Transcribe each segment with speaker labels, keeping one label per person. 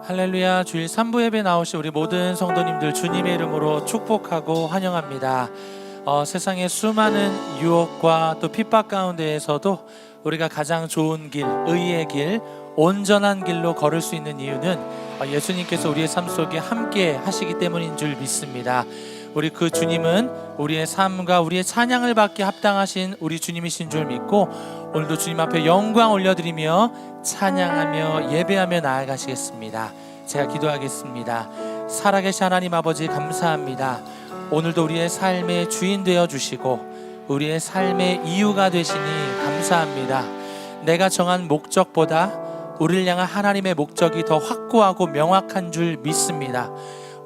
Speaker 1: 할렐루야. 주일 3부 예배 나오신 우리 모든 성도님들 주님의 이름으로 축복하고 환영합니다. 세상의 수많은 유혹과 또 핍박 가운데에서도 우리가 가장 좋은 길, 의의 길, 온전한 길로 걸을 수 있는 이유는 예수님께서 우리의 삶 속에 함께 하시기 때문인 줄 믿습니다. 우리 그 주님은 우리의 삶과 우리의 찬양을 받기 합당하신 우리 주님이신 줄 믿고, 오늘도 주님 앞에 영광 올려드리며 찬양하며 예배하며 나아가시겠습니다. 제가 기도하겠습니다. 살아계신 하나님 아버지, 감사합니다. 오늘도 우리의 삶의 주인 되어주시고 우리의 삶의 이유가 되시니 감사합니다. 내가 정한 목적보다 우리를 향한 하나님의 목적이 더 확고하고 명확한 줄 믿습니다.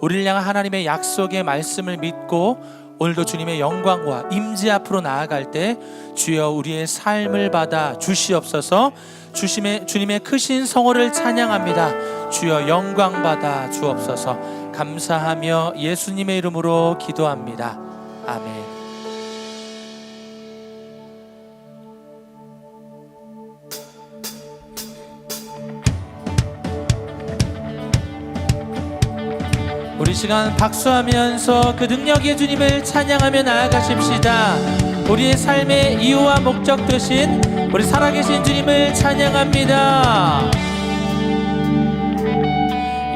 Speaker 1: 우리를 향한 하나님의 약속의 말씀을 믿고 오늘도 주님의 영광과 임재 앞으로 나아갈 때 주여 우리의 삶을 받아 주시옵소서. 주님의 크신 성호를 찬양합니다. 주여 영광 받아 주옵소서. 감사하며 예수님의 이름으로 기도합니다. 아멘. 우리 시간 박수하면서 그 능력의 주님을 찬양하며 나아가십시다. 우리의 삶의 이유와 목적 되신 우리 살아계신 주님을 찬양합니다.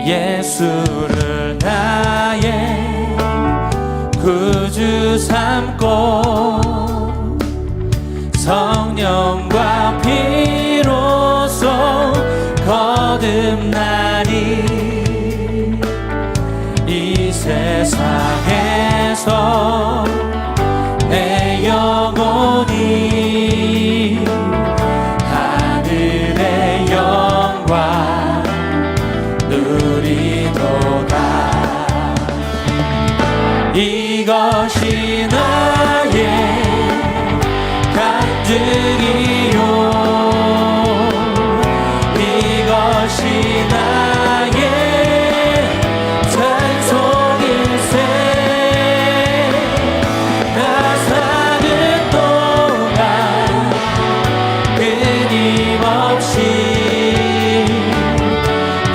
Speaker 1: 예수를 나의 구주 삼고 성령과 피로써 거듭나니 이 세상에서 내 영혼이 하늘의 영광 누리도다. 이것이 나의 간증이요, 이것이 나의 찬송일세. 나 사는 동안 끊임없이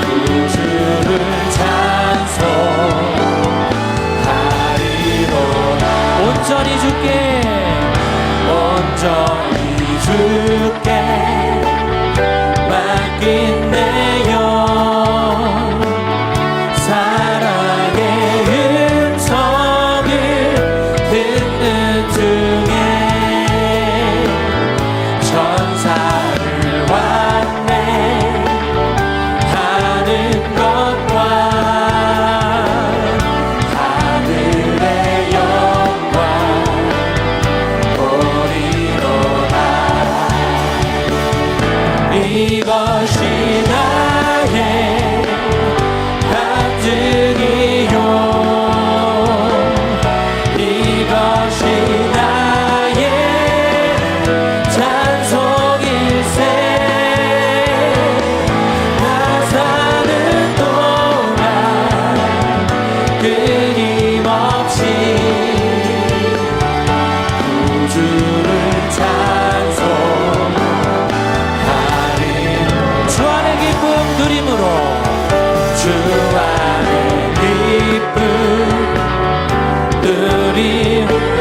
Speaker 1: 구주를 찬송하리로다. 온전히 주께, 온전히 주께 맡긴 내 영, 사랑의 음성을 듣는 중에 천사를 완례하는 것과 하늘의 영광 보리로다. 이것이 나의 간증이요, 이것이 나의 찬송일세. 나 사는 동안 끊임없이 구주를 찬송하리. 주 안의 기쁨 누림으로, 주 안의 기쁨 누림.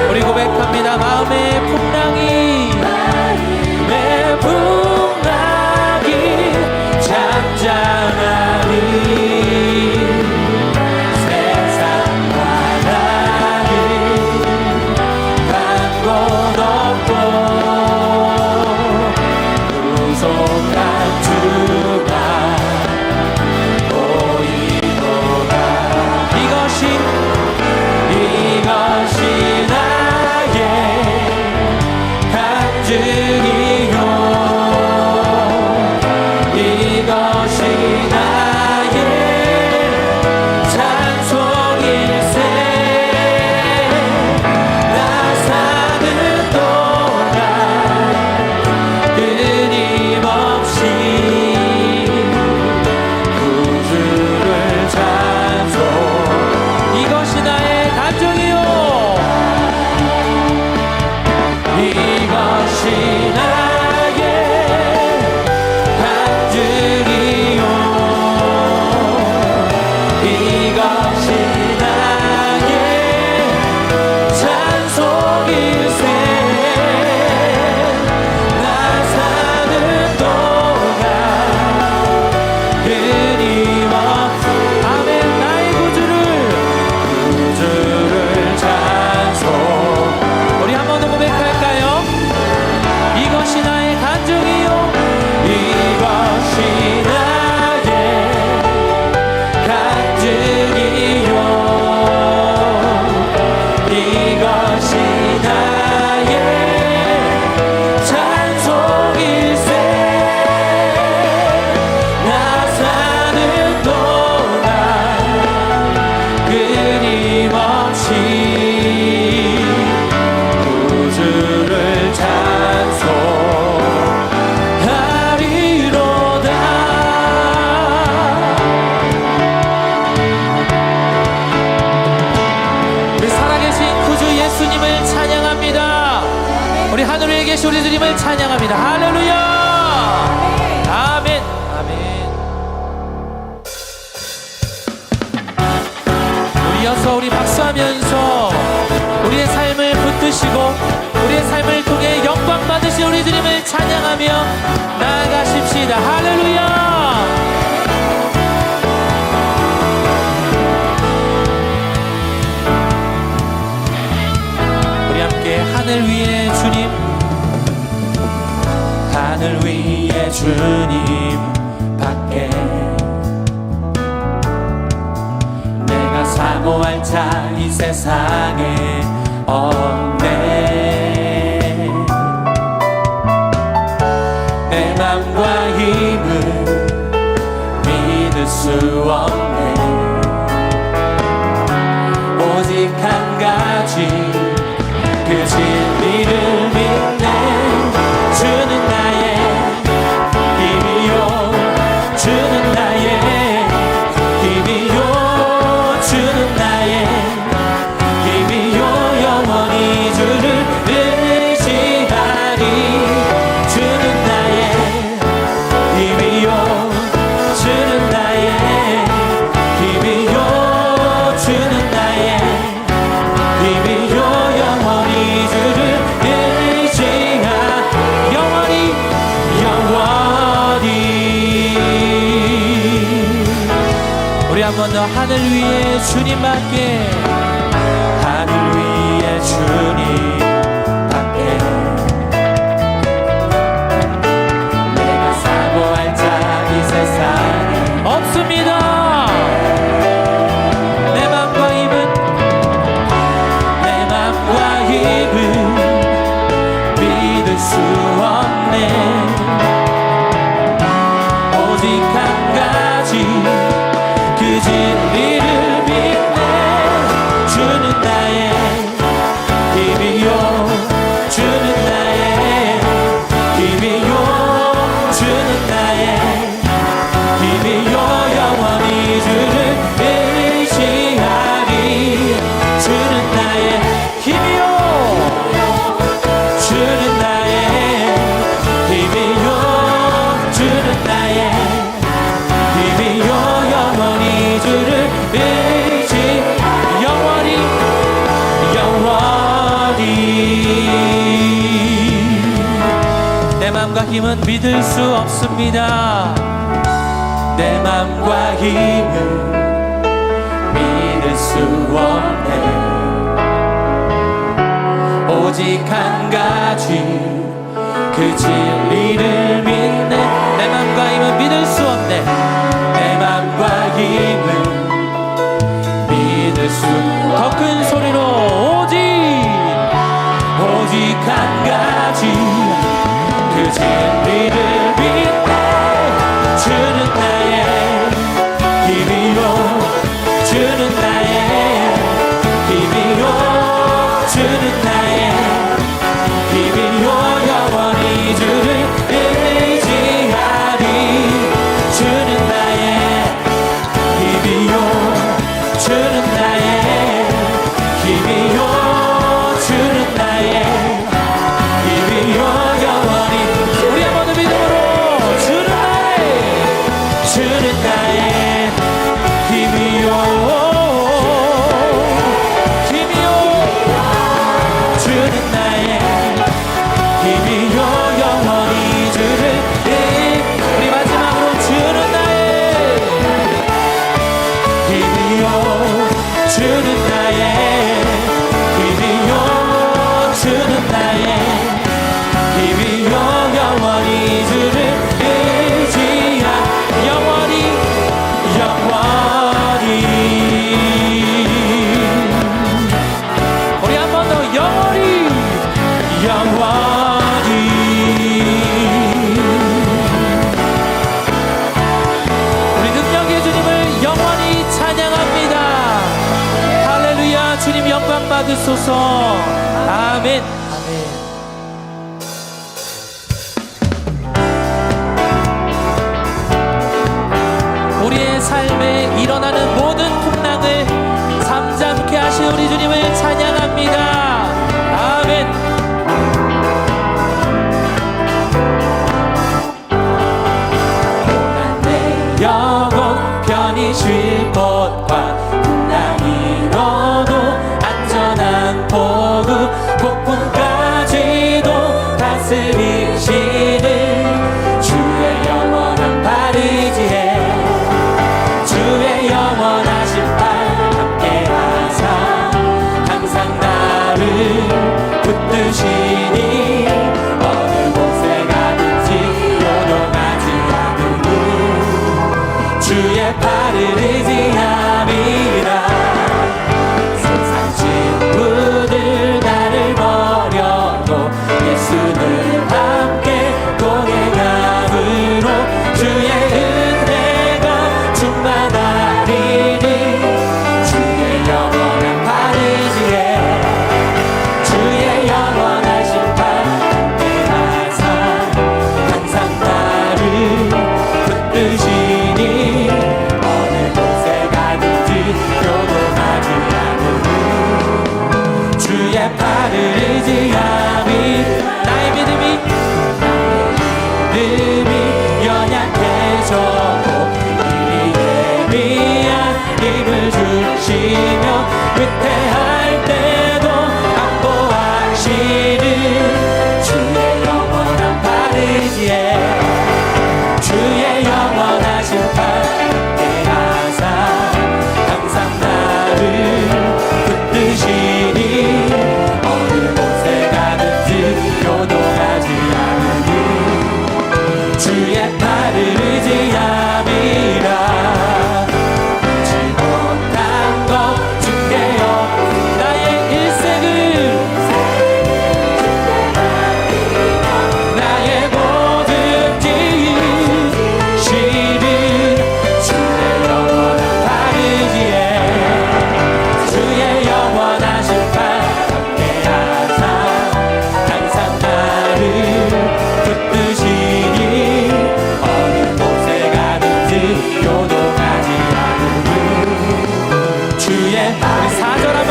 Speaker 1: 우리 고백합니다. 마음의 풍랑이, 내 풍랑이 잠잠하니 세상 주님을 찬양합니다. 우리 하늘 위에 계신 우리 주님을 찬양합니다. 할렐루야. 아멘. 아멘. 우리 이어서 우리 박수하면서 우리의 삶을 붙드시고 우리의 삶을 통해 영광 받으신 우리 주님을 찬양하며 나아가십시다. 할렐루야. 하늘 위에 주님, 하늘 위에 주님 밖에 내가 사모할 자 이 세상에 없네. 내 맘과 힘을 믿을 수 없네. 오직 한 가지 그 진리를 믿네. 주는 나의 힘이요, 주는 나의 힘이요, 주는 나의 힘이요. 영원히 주를 의지하리. 주는 나의 힘이요, 주는 나의 힘이요, 주는 나의 힘이요. 우리 한 번 더 하늘 위에 주님밖에, 하늘 위에 주님 밖에 내가 사모할 자 이 세상에 없습니다. 내 맘과 힘은, 내 맘과 힘은 믿을 수 없네. 오직 한 가지 그 진리를 믿네. 주는 나의 힘이요, 주는 나의 힘이요, 주는 나의 힘이요. 영원히 주를 의지하리. 주는 나의 힘이요, 주는 나의 힘이요, 주는 나의 힘이요. 영원히 주를 의지, 영원히 영원히. 내 맘과 힘은 믿을 수 없습니다. 내 맘과 힘은 믿을 수 없네. 오직 한 가지 그 진리를 믿네. 내 맘과 힘은 믿을 수 없네. 내 맘과 힘은 믿을 수. 더 큰 소리로 오직 한 가지 그 진리를 믿네. 주는 나의 힘이요, 주는 나의 힘이요, 주는 나의 힘이요. 영원히 주를 의지하리. 주는 나의 힘이요, 주는 나의 힘이요, 주는 나의 힘이요. 영원히. 우리 한 번 더 믿음으로 주는 나의 힘이요, 주는 나의 힘이요. 영원히 주를. 우리 마지막으로 주는 나의 힘이요, 주는 나의 힘이요, 주는 나의 힘이요. 영원히 주를 의지하. 영원히 영원히. 우리 한 번 더 영원히 영원히. 우리 능력의 주님을 영원히 찬양합니다. 할렐루야. 주님 영광 받으소서. 아멘. 아멘. 우리의 삶에 일어나는 모든 풍랑을 잠잠케 하신 우리 주님을 찬양합니다.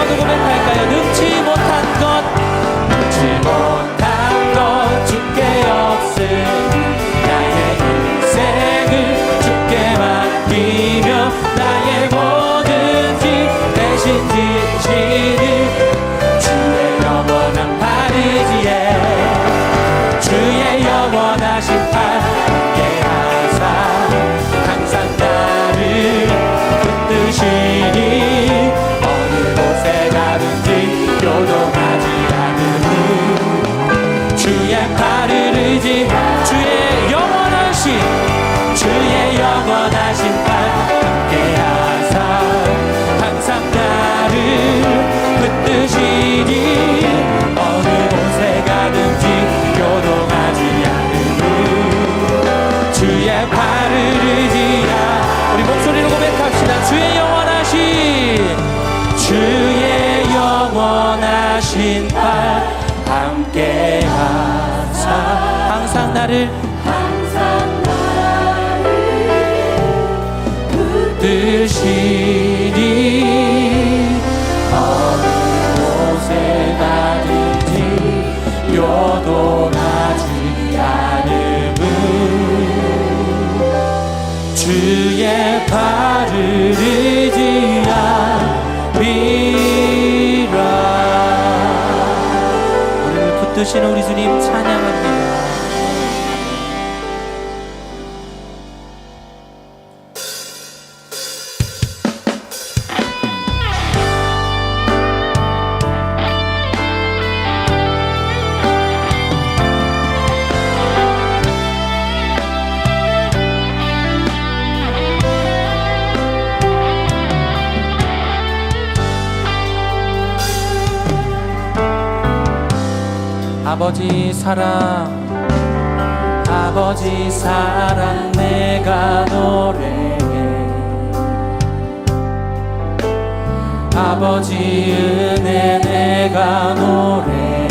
Speaker 1: 한번 더 고백할까요? 능치 못한 것 주께 없음. 나의 인생을 주께 맡기며 나의 뭐든지 대신 지시는 주의 영원한 팔 의지에 주의 영원하신 팔 함께 하사 항상 나를 붙드시니 어느 곳에 가든지 요동하지 않으니 주의 팔을 의지 주의 영원하신 팔 함께 하사 항상 나를 붙드시니 어느 곳에 가든지 요동하지 않으니 주의 팔을 의지하. 우리 목소리로 고백합시다. 주의 영원하신 팔 함께 하사 항상 나를 붙드시니 어느 곳에 가든지 요동하지 않음은 주의 팔을 의지함이라. 우리를 붙드시는 우리 주님 찬양합니다. 아버지 사랑 내가 노래해. 아버지 은혜 내가 노래해.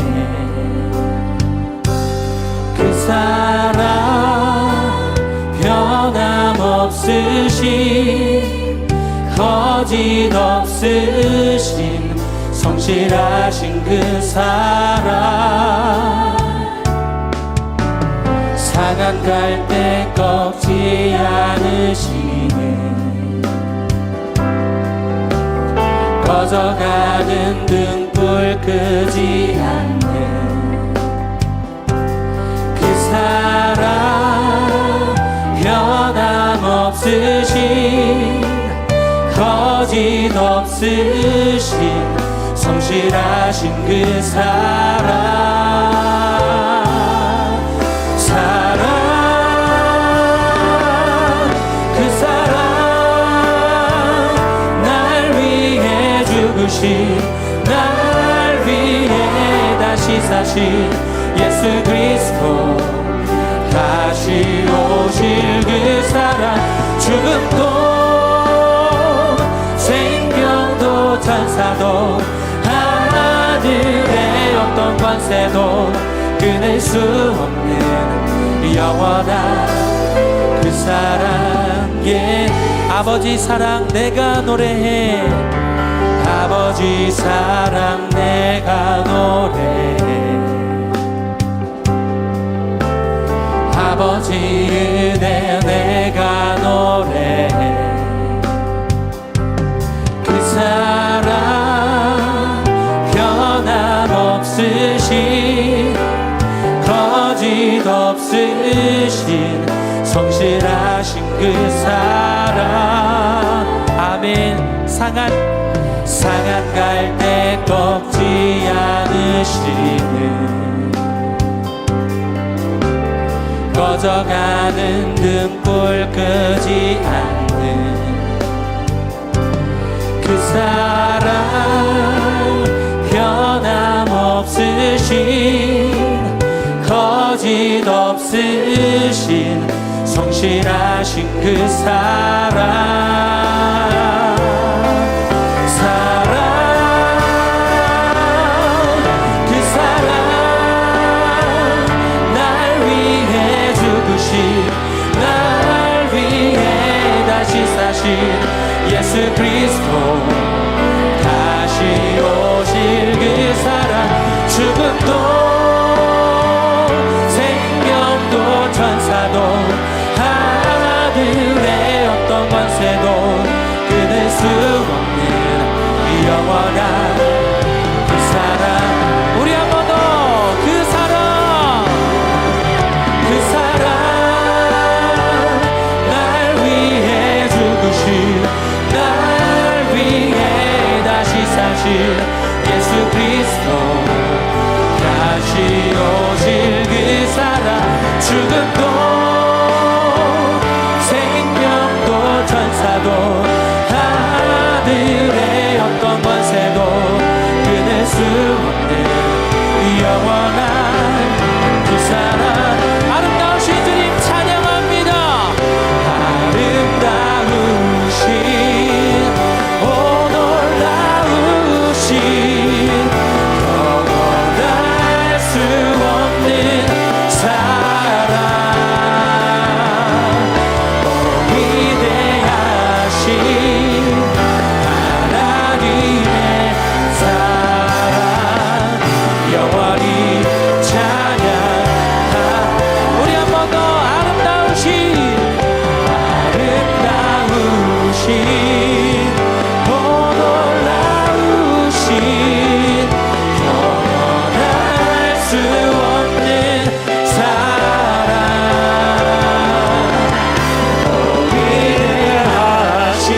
Speaker 1: 그 사랑 변함없으신 거짓 없으신 성실하신 그 사랑 상한 갈대 꺾지 않으시네. 꺼져가는 등불 끄지 않네. 그 사랑 변함없으신 거짓 없으신 성실하신 그 사랑 그 사랑 날 위해 죽으신 날 위해 다시 사신 예수 그리스도 다시 오실 그 사랑 죽음도 생명도 천사도 하늘의 어떤 권세도 끊을 수 없는 영원한 그 사랑. 예. 아버지 사랑 내가 노래해. 아버지 사랑 내가 노래해. 아버지 은혜 내가 노래해. 그 사랑 변함없으신 거짓 없으신 성실하신 그 사랑. 아멘. 상한 갈대 꺾지 않으시는 꺼져가는 등불 끄지 않는 그 사랑 변함없으신 거짓 없으신 성실하신 그 사랑 그 사랑 날 위해 죽으신 날 위해 다시 사신 예수 그리스도 다시 예수 그리스도 다시 오실 그 사랑 죽음도 생명도 천사도 하늘의 어떤 권세도 끊을 수 없는 영원한 그 사랑 아름다우신 주님 찬양합니다. 아름다우신 오 놀라우신 영원할 수 없는 사랑 오 위대하신 하나님의 사랑 영원히 찬양하 우리 한 번 더 아름다우신 오 놀라우신 영원할 수 없는 사랑 오 위대하신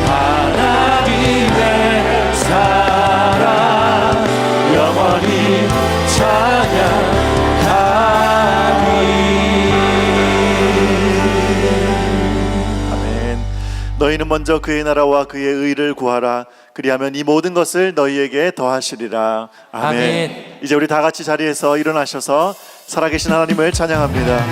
Speaker 1: 하나님의 사랑 영원히 찬양하리.
Speaker 2: 아멘. 너희는 먼저 그의 나라와 그의 의를 구하라. 그리하면 이 모든 것을 너희에게 더하시리라. 아멘.
Speaker 1: 아멘.
Speaker 2: 이제 우리 다 같이 자리에서 일어나셔서 살아계신 하나님을 찬양합니다.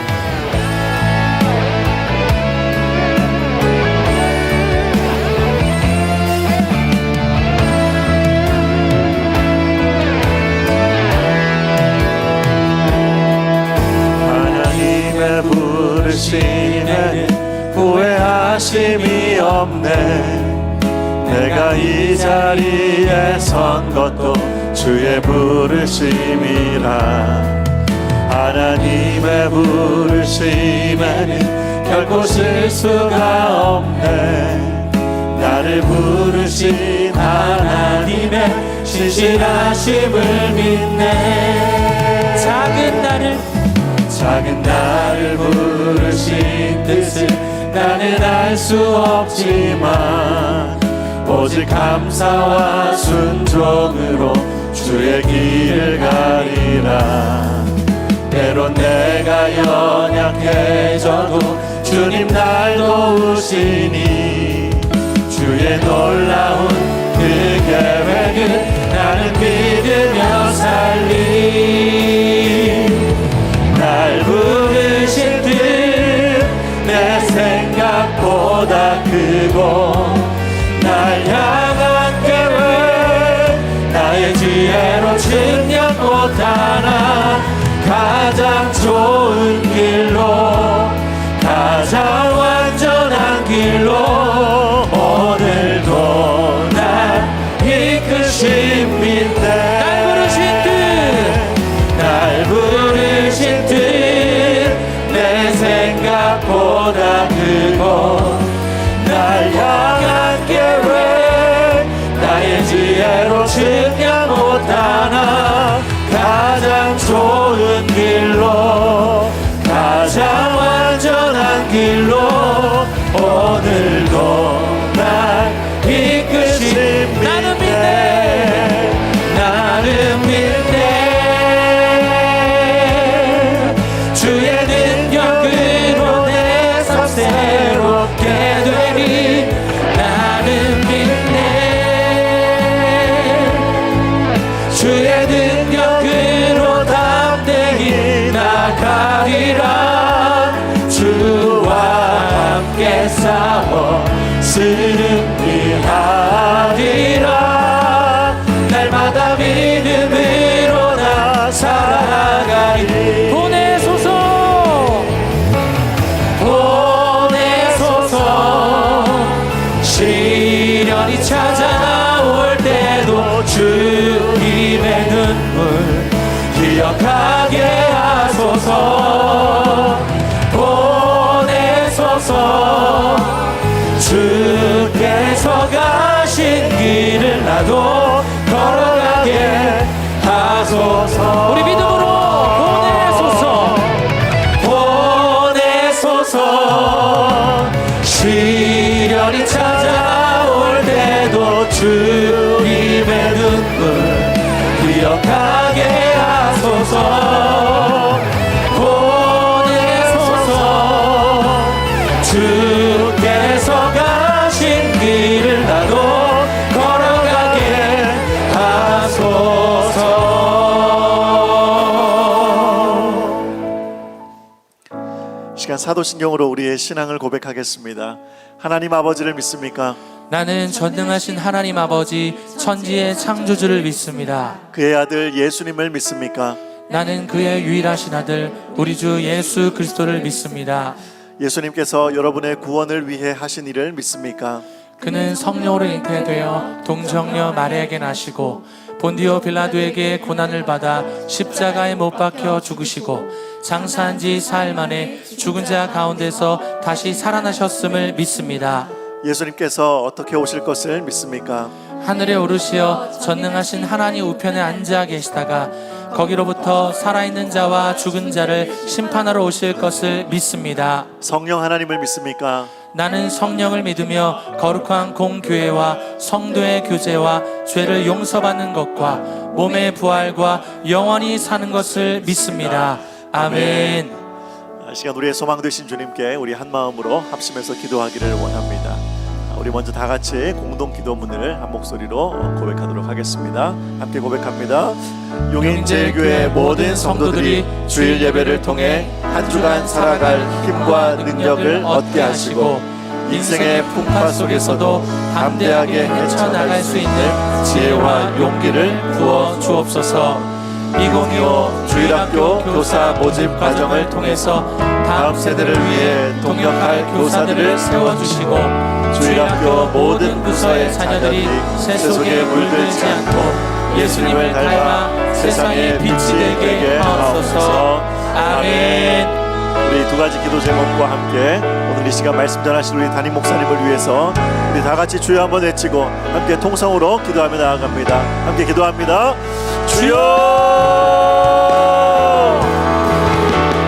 Speaker 2: 하나님의 부르심에는 후회하심이 없네. 내가 이 자리에 선 것도 주의 부르심이라. 하나님의 부르심에는 결코 실수가 없네. 나를 부르신 하나님의 신실하심을 믿네. 작은 나를 부르신 뜻을 나는 알 수 없지만 오직 감사와 순종으로 주의 길을 가리라. 때론 내가 연약해져도 주님 날 도우시니 주의 놀라운 그 계획을 나는 믿으며 살리. 날 부르신 뜻 내 생각보다 크고 날 향한 계획 나의 지혜로 측량 못하나 가장 좋은 길로 가장 완전한 길로 오늘도 날 이끄신 믿네. 날 부르신 뜻 내 생각보다 크고 날 향한 계획 나의 지혜로 측량 못하나 가장 좋은 길로 가장 완전한 길로 오늘도 날 이끄신 나는 믿네. 나는 믿네. 주의 능력으로 내 삶 새롭게 되리. 나는 믿네. 주의 능력으로 담대히 나가리라. 주와 함께 싸워 승리하리라. 날마다 믿음으로 나 살아가리. 시련이 찾아올 때도 주님의 눈물 기억하게 하소서. 보내소서. 주께서 가신 길을 나도 걸어가게 하소서. 우리 믿음으로 보내소서. 시련이 찾아올 때도 주님
Speaker 1: 보내소서 주께서 가신 길을 나도 걸어가게 하소서.
Speaker 2: 시간 사도신경으로 우리의 신앙을 고백하겠습니다. 하나님 아버지를 믿습니까?
Speaker 1: 나는 전능하신 하나님 아버지 천지의 창조주를 믿습니다.
Speaker 2: 그의 아들 예수님을 믿습니까?
Speaker 1: 나는 그의 유일하신 아들 우리 주 예수 그리스도를 믿습니다.
Speaker 2: 예수님께서 여러분의 구원을 위해 하신 일을 믿습니까?
Speaker 1: 그는 성령으로 잉태되어 동정녀 마리아에게 나시고 본디오 빌라도에게 고난을 받아 십자가에 못 박혀 죽으시고 장사한 지 사흘 만에 죽은 자 가운데서 다시 살아나셨음을 믿습니다.
Speaker 2: 예수님께서 어떻게 오실 것을 믿습니까?
Speaker 1: 하늘에 오르시어 전능하신 하나님 우편에 앉아 계시다가 거기로부터 살아있는 자와 죽은 자를 심판하러 오실 것을 믿습니다.
Speaker 2: 성령 하나님을 믿습니까?
Speaker 1: 나는 성령을 믿으며 거룩한 공교회와 성도의 교제와 죄를 용서받는 것과 몸의 부활과 영원히 사는 것을 믿습니다. 아멘.
Speaker 2: 시간 우리의 소망 되신 주님께 우리 한 마음으로 합심해서 기도하기를 원합니다. 우리 먼저 다 같이 공동 기도문을 한 목소리로 고백하도록 하겠습니다. 함께 고백합니다. 용인제일교회 모든 성도들이 주일 예배를 통해 한 주간 살아갈 힘과 능력을 얻게 하시고 인생의 풍파 속에서도 담대하게 헤쳐나갈 수 있는 지혜와 용기를 부어 주옵소서. 2025 주일학교 교사 모집 과정을 통해서 다음 세대를 위해 동역할 교사들을 세워주시고 주일학교 모든 부서의 자녀들이 세속에 물들지 않고 예수님을 닮아 세상의 빛이 되게 하옵소서. 아멘. 우리 두 가지 기도 제목과 함께 오늘 이 시간 말씀 전하신 우리 담임 목사님을 위해서 우리 다 같이 주여 한번 외치고 함께 통성으로 기도하며 나아갑니다. 함께 기도합니다. 주여!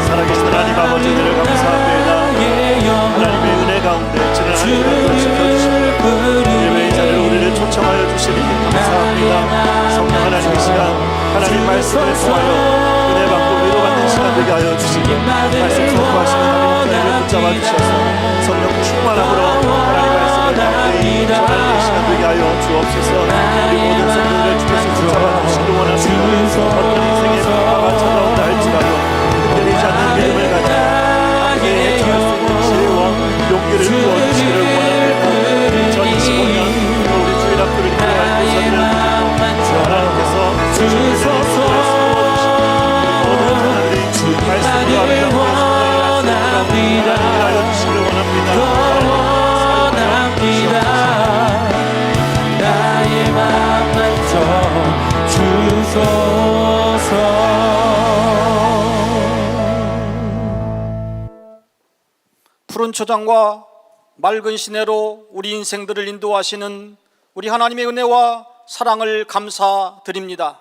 Speaker 2: 살아계신 하나님 아버지들을 감사합니다. 하나님의 은혜 가운데 지난 한 주간도 지켜주시고 예배의 자리를 우리를 초청하여 주시니 감사합니다. 성령 하나님 이 시간 하나님 말씀을 통하여 은혜 받고 위로받는 시간 되게 하여 주시고 말씀 선포하시는 하나님 은혜를 붙잡아 주셔서 성령 충만함으로 하나님 말씀을 담대히 전하는 시간 되게 하여 주옵소서. 우리 모든 성도들을 주께서 붙잡아 주시기를 원합니다. 어떤 인생의 풍파가 찾아온다 할지라도 흔들리지 않는 믿음을 가지고 함께 처할 수 있는 지혜와 용기를 부어주시기를 원합니다. 2025년 우리 주일학교를 기도할 교사들을 하나님께서 주께서 모든 자녀들이 말씀으로 아름다운 말씀을 하여 주시기를 원합니다.
Speaker 1: 나의 맘 만져 주소서.
Speaker 3: 푸른 초장과 맑은 시내로 우리 인생들을 인도하시는 우리 하나님의 은혜와 사랑을 감사드립니다.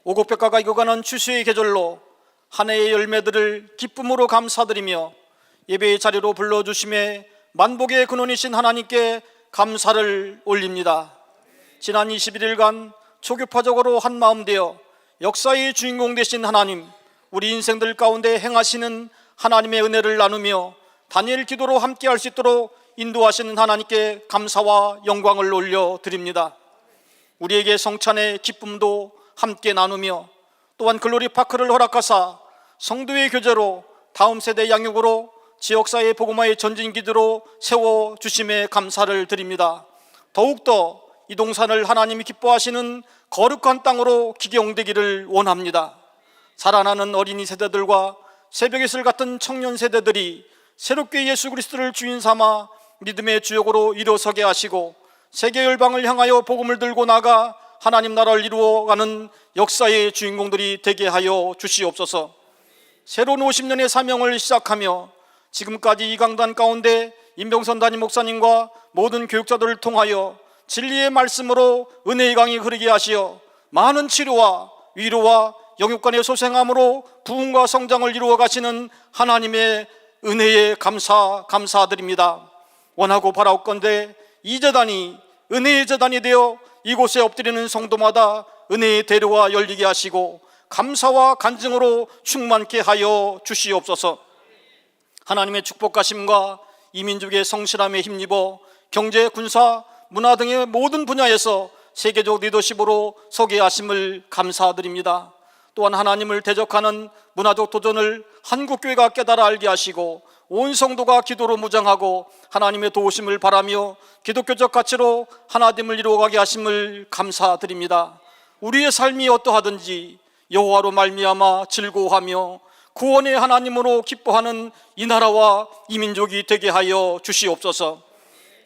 Speaker 3: 오곡백과가 익어가는 추수의 계절로 한 해의 열매들을 기쁨으로 감사드리며 예배의 자리로 불러주심에 만복의 근원이신 하나님께 감사를 올립니다. 지난 21일간 초교파적으로 한마음 되어 역사의 주인공 되신 하나님, 우리 인생들 가운데 행하시는 하나님의 은혜를 나누며 다니엘 기도로 함께할 수 있도록 인도하시는 하나님께 감사와 영광을 올려드립니다. 우리에게 성찬의 기쁨도 함께 나누며 또한 글로리 파크를 허락하사 성도의 교제로 다음 세대 양육으로 지역사회 복음화의 전진기도로 세워주심에 감사를 드립니다. 더욱더 이 동산을 하나님이 기뻐하시는 거룩한 땅으로 기경되기를 원합니다. 자라나는 어린이 세대들과 새벽의 이슬 같은 청년 세대들이 새롭게 예수 그리스도를 주인 삼아 믿음의 주역으로 일어서게 하시고 세계 열방을 향하여 복음을 들고 나가 하나님 나라를 이루어가는 역사의 주인공들이 되게 하여 주시옵소서. 새로운 50년의 사명을 시작하며 지금까지 이 강단 가운데 임병선 담임 목사님과 모든 교육자들을 통하여 진리의 말씀으로 은혜의 강이 흐르게 하시어 많은 치료와 위로와 영육간의 소생함으로 부흥과 성장을 이루어 가시는 하나님의 은혜에 감사드립니다. 원하고 바라옵건대 이 제단이 은혜의 제단이 되어 이곳에 엎드리는 성도마다 은혜의 대로가 열리게 하시고 감사와 간증으로 충만케 하여 주시옵소서. 하나님의 축복하심과 이 민족의 성실함에 힘입어 경제, 군사, 문화 등의 모든 분야에서 세계적 리더십으로 서게 하심을 감사드립니다. 또한 하나님을 대적하는 문화적 도전을 한국교회가 깨달아 알게 하시고 온 성도가 기도로 무장하고 하나님의 도우심을 바라며 기독교적 가치로 하나됨을 이루어가게 하심을 감사드립니다. 우리의 삶이 어떠하든지 여호와로 말미암아 즐거워하며 구원의 하나님으로 기뻐하는 이 나라와 이 민족이 되게 하여 주시옵소서.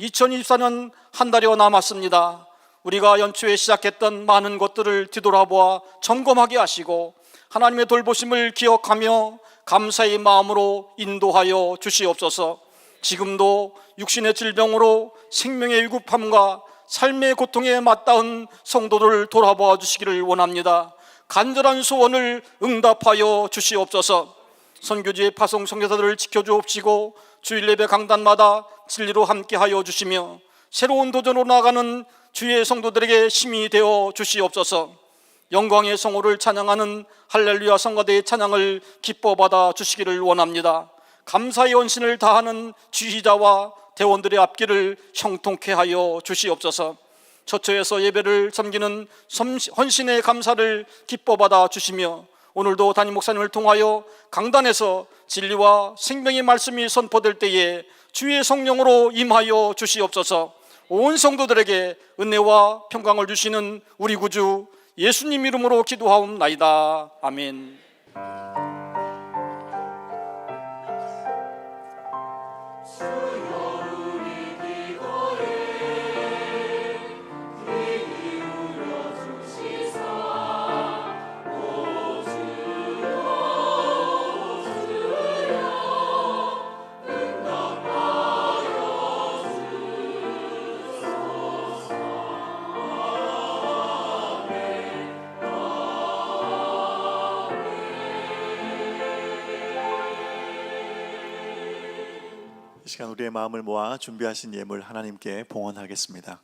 Speaker 3: 2024년 한 달여 남았습니다. 우리가 연초에 시작했던 많은 것들을 뒤돌아보아 점검하게 하시고 하나님의 돌보심을 기억하며 감사의 마음으로 인도하여 주시옵소서. 지금도 육신의 질병으로 생명의 위급함과 삶의 고통에 맞닿은 성도를 돌아보아 주시기를 원합니다. 간절한 소원을 응답하여 주시옵소서. 선교지의 파송 선교사들을 지켜주옵시고 주일 예배 강단마다 진리로 함께하여 주시며 새로운 도전으로 나아가는 주의 성도들에게 힘이 되어 주시옵소서. 영광의 성호를 찬양하는 할렐루야 성가대의 찬양을 기뻐 받아 주시기를 원합니다. 감사의 헌신을 다하는 지휘자와 대원들의 앞길을 형통케 하여 주시옵소서. 처처에서 예배를 섬기는 헌신의 감사를 기뻐 받아 주시며 오늘도 담임 목사님을 통하여 강단에서 진리와 생명의 말씀이 선포될 때에 주의 성령으로 임하여 주시옵소서. 온 성도들에게 은혜와 평강을 주시는 우리 구주 예수님 이름으로 기도하옵나이다. 아멘.
Speaker 2: 이 시간 우리의 마음을 모아 준비하신 예물 하나님께 봉헌하겠습니다.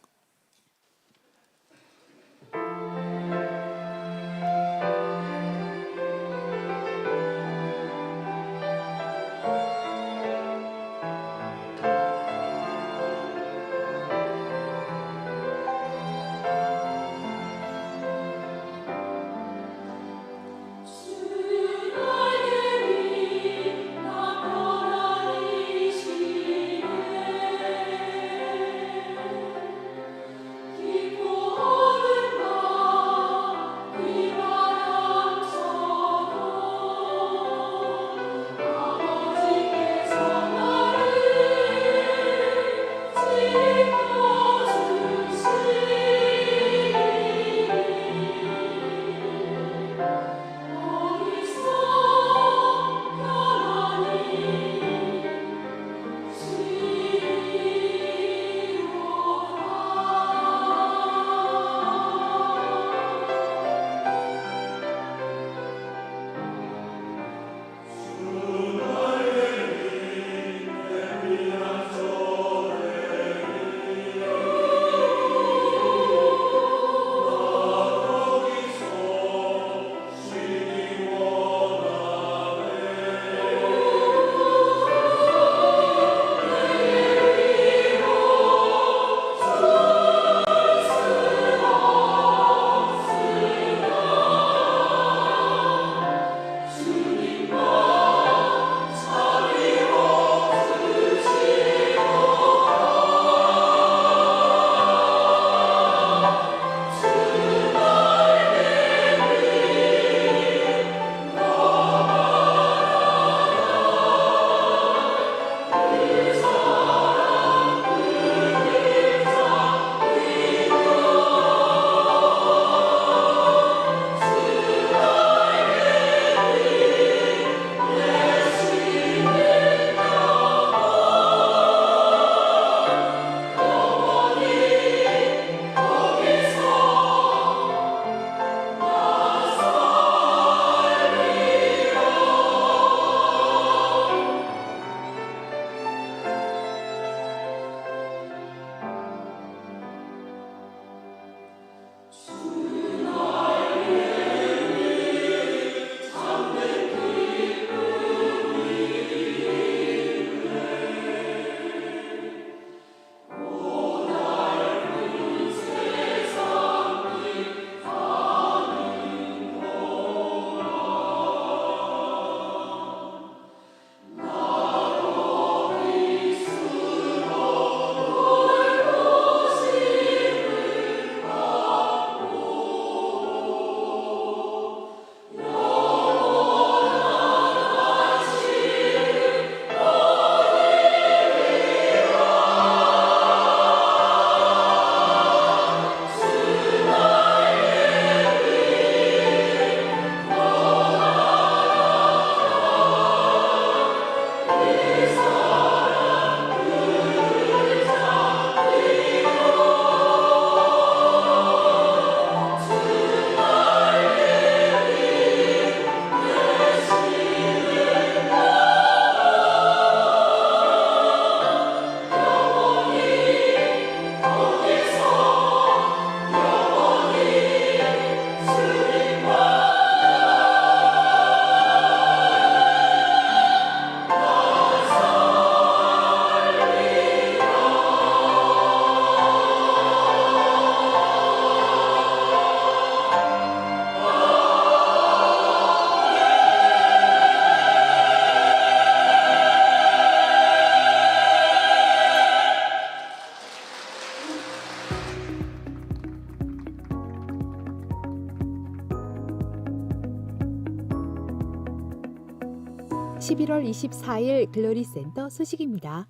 Speaker 4: 11월 24일 글로리 센터 소식입니다.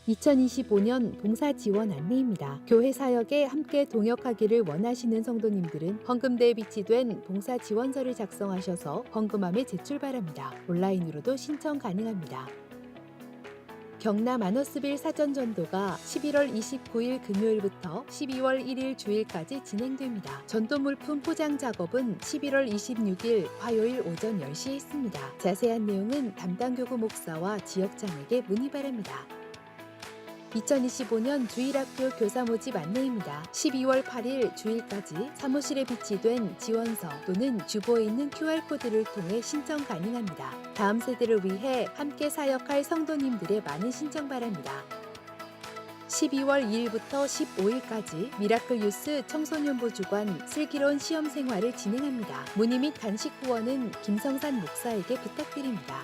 Speaker 4: 2025년 봉사 지원 안내입니다. 교회 사역에 함께 동역하기를 원하시는 성도님들은 헌금대에 비치된 봉사 지원서를 작성하셔서 헌금함에 제출 바랍니다. 온라인으로도 신청 가능합니다. 경남 아너스빌 사전 전도가 11월 29일 금요일부터 12월 1일 주일까지 진행됩니다. 전도 물품 포장 작업은 11월 26일 화요일 오전 10시에 있습니다. 자세한 내용은 담당 교구 목사와 지역장에게 문의 바랍니다. 2025년 주일학교 교사 모집 안내입니다. 12월 8일 주일까지 사무실에 비치된 지원서 또는 주보에 있는 QR코드를 통해 신청 가능합니다. 다음 세대를 위해 함께 사역할 성도님들의 많은 신청 바랍니다. 12월 2일부터 15일까지 미라클 유스 청소년부 주관 슬기로운 시험 생활을 진행합니다. 문의 및 간식 후원은 김성산 목사에게 부탁드립니다.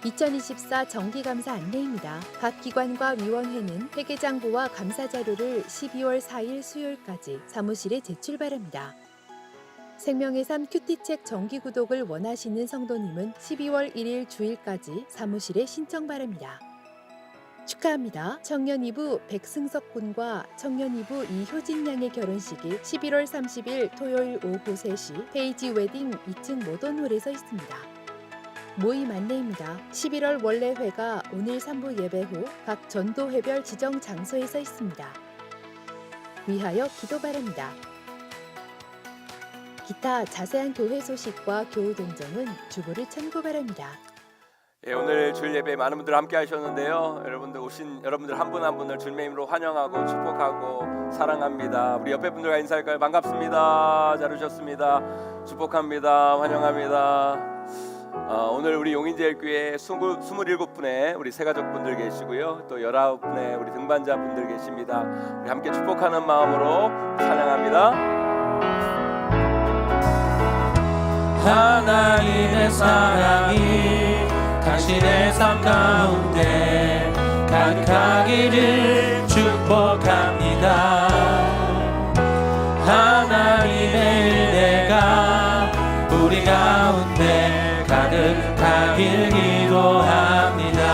Speaker 4: 2024 정기감사 안내입니다. 각 기관과 위원회는 회계장부와 감사자료를 12월 4일 수요일까지 사무실에 제출 바랍니다. 생명의 삶 큐티책 정기 구독을 원하시는 성도님은 12월 1일 주일까지 사무실에 신청 바랍니다. 축하합니다. 청년 2부 백승석 군과 청년 2부 이효진 양의 결혼식이 11월 30일 토요일 오후 3시 페이지 웨딩 2층 모던홀에서 있습니다. 모임 안내입니다. 11월 원래회가 오늘 3부 예배 후 각 전도회별 지정 장소에서 있습니다. 위하여 기도 바랍니다. 기타 자세한 교회 소식과 교우 동정은 주보를 참고 바랍니다.
Speaker 5: 예, 오늘 주일 예배에 많은 분들 함께 하셨는데요. 여러분들 오신 여러분들 한 분 한 분을 주님의 이름으로 환영하고 축복하고 사랑합니다. 우리 옆에 분들과 인사할까요? 반갑습니다. 잘 오셨습니다. 축복합니다. 환영합니다. 오늘 우리 용인제일교회 27분의 우리 새가족분들 계시고요. 또 19분의 우리 등반자분들 계십니다. 우리 함께 축복하는 마음으로 찬양합니다.
Speaker 1: 하나님의 사랑이 당신의 삶 가운데 가득하기를 축복합니다. 하나님의 은혜가 우리 가운데 가득하길 기도합니다.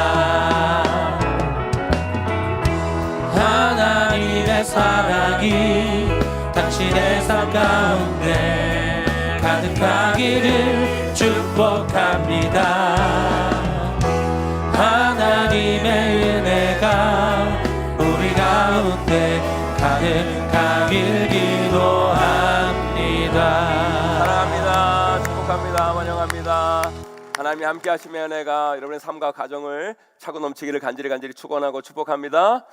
Speaker 1: 하나님의 사랑이 당신의 삶 가운데 가득하기를 축복합니다. 하나님의 은혜가 우리 가운데 가득하길 기도합니다.
Speaker 5: 사랑합니다. 축복합니다. 환영합니다. 하나님이 함께 하시면 은혜가 여러분의 삶과 가정을 차고 넘치기를 간절히 축원하고 축복합니다.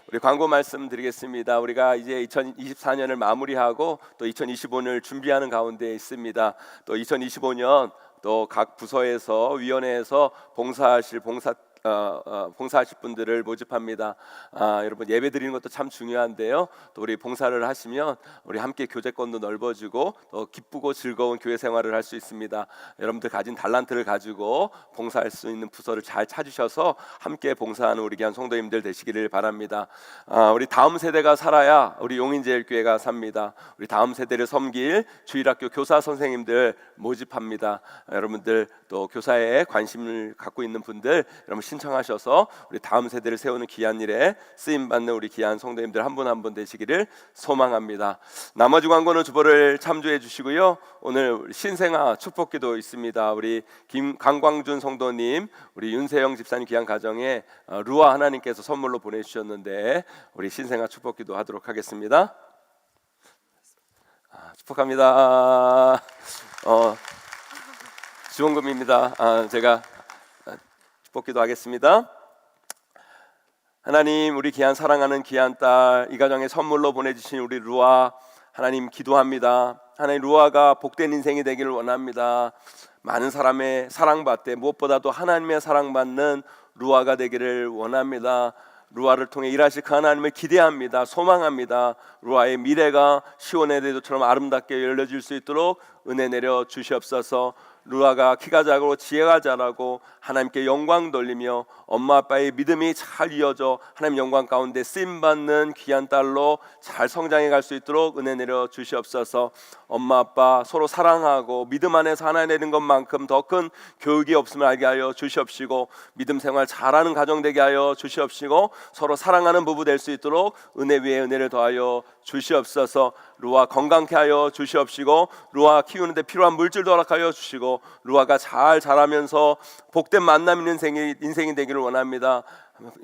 Speaker 5: 우리 광고 말씀드리겠습니다. 우리가 이제 2024년을 마무리하고 또 2025년을 준비하는 가운데 있습니다. 또 2025년 또 각 부서에서 위원회에서 봉사하실 분들을 모집합니다. 여러분 예배 드리는 것도 참 중요한데요. 또 우리 봉사를 하시면 우리 함께 교제권도 넓어지고 또 기쁘고 즐거운 교회 생활을 할 수 있습니다. 여러분들 가진 달란트를 가지고 봉사할 수 있는 부서를 잘 찾으셔서 함께 봉사하는 우리 귀한 성도님들 되시기를 바랍니다. 우리 다음 세대가 살아야 우리 용인제일교회가 삽니다. 우리 다음 세대를 섬길 주일학교 교사 선생님들 모집합니다. 여러분들 또 교사에 관심을 갖고 있는 분들 여러분 신청하셔서 우리 다음 세대를 세우는 귀한 일에 쓰임 받는 우리 귀한 성도님들 한 분 한 분 되시기를 소망합니다. 나머지 광고는 주보를 참조해 주시고요. 오늘 신생아 축복기도 있습니다. 우리 강광준 성도님, 우리 윤세영 집사님 귀한 가정에 루아 하나님께서 선물로 보내주셨는데 우리 신생아 축복기도 하도록 하겠습니다. 축복합니다. 지원금입니다. 제가 축복기도 하겠습니다. 하나님, 우리 귀한 사랑하는 귀한 딸 이 가정에 선물로 보내주신 우리 루아 하나님 기도합니다. 하나님, 루아가 복된 인생이 되기를 원합니다. 많은 사람의 사랑받되 무엇보다도 하나님의 사랑받는 루아가 되기를 원합니다. 루아를 통해 일하실 그 하나님을 기대합니다. 소망합니다. 루아의 미래가 시온의 대도처럼 아름답게 열려질 수 있도록 은혜 내려 주시옵소서. 루아가 키가 작고 지혜가 자라고 하나님께 영광 돌리며 엄마 아빠의 믿음이 잘 이어져 하나님 영광 가운데 쓰임받는 귀한 딸로 잘 성장해 갈 수 있도록 은혜 내려 주시옵소서. 엄마 아빠 서로 사랑하고 믿음 안에서 하나 되는 것만큼 더 큰 교육이 없음을 알게 하여 주시옵시고 믿음 생활 잘하는 가정 되게 하여 주시옵시고 서로 사랑하는 부부 될 수 있도록 은혜 위에 은혜를 더하여 주시옵소서. 루아 건강케 하여 주시옵시고 루아 키우는데 필요한 물질도 허락하여 주시고 루아가 잘 자라면서 복된 만남 있는 인생이 되기를 원합니다.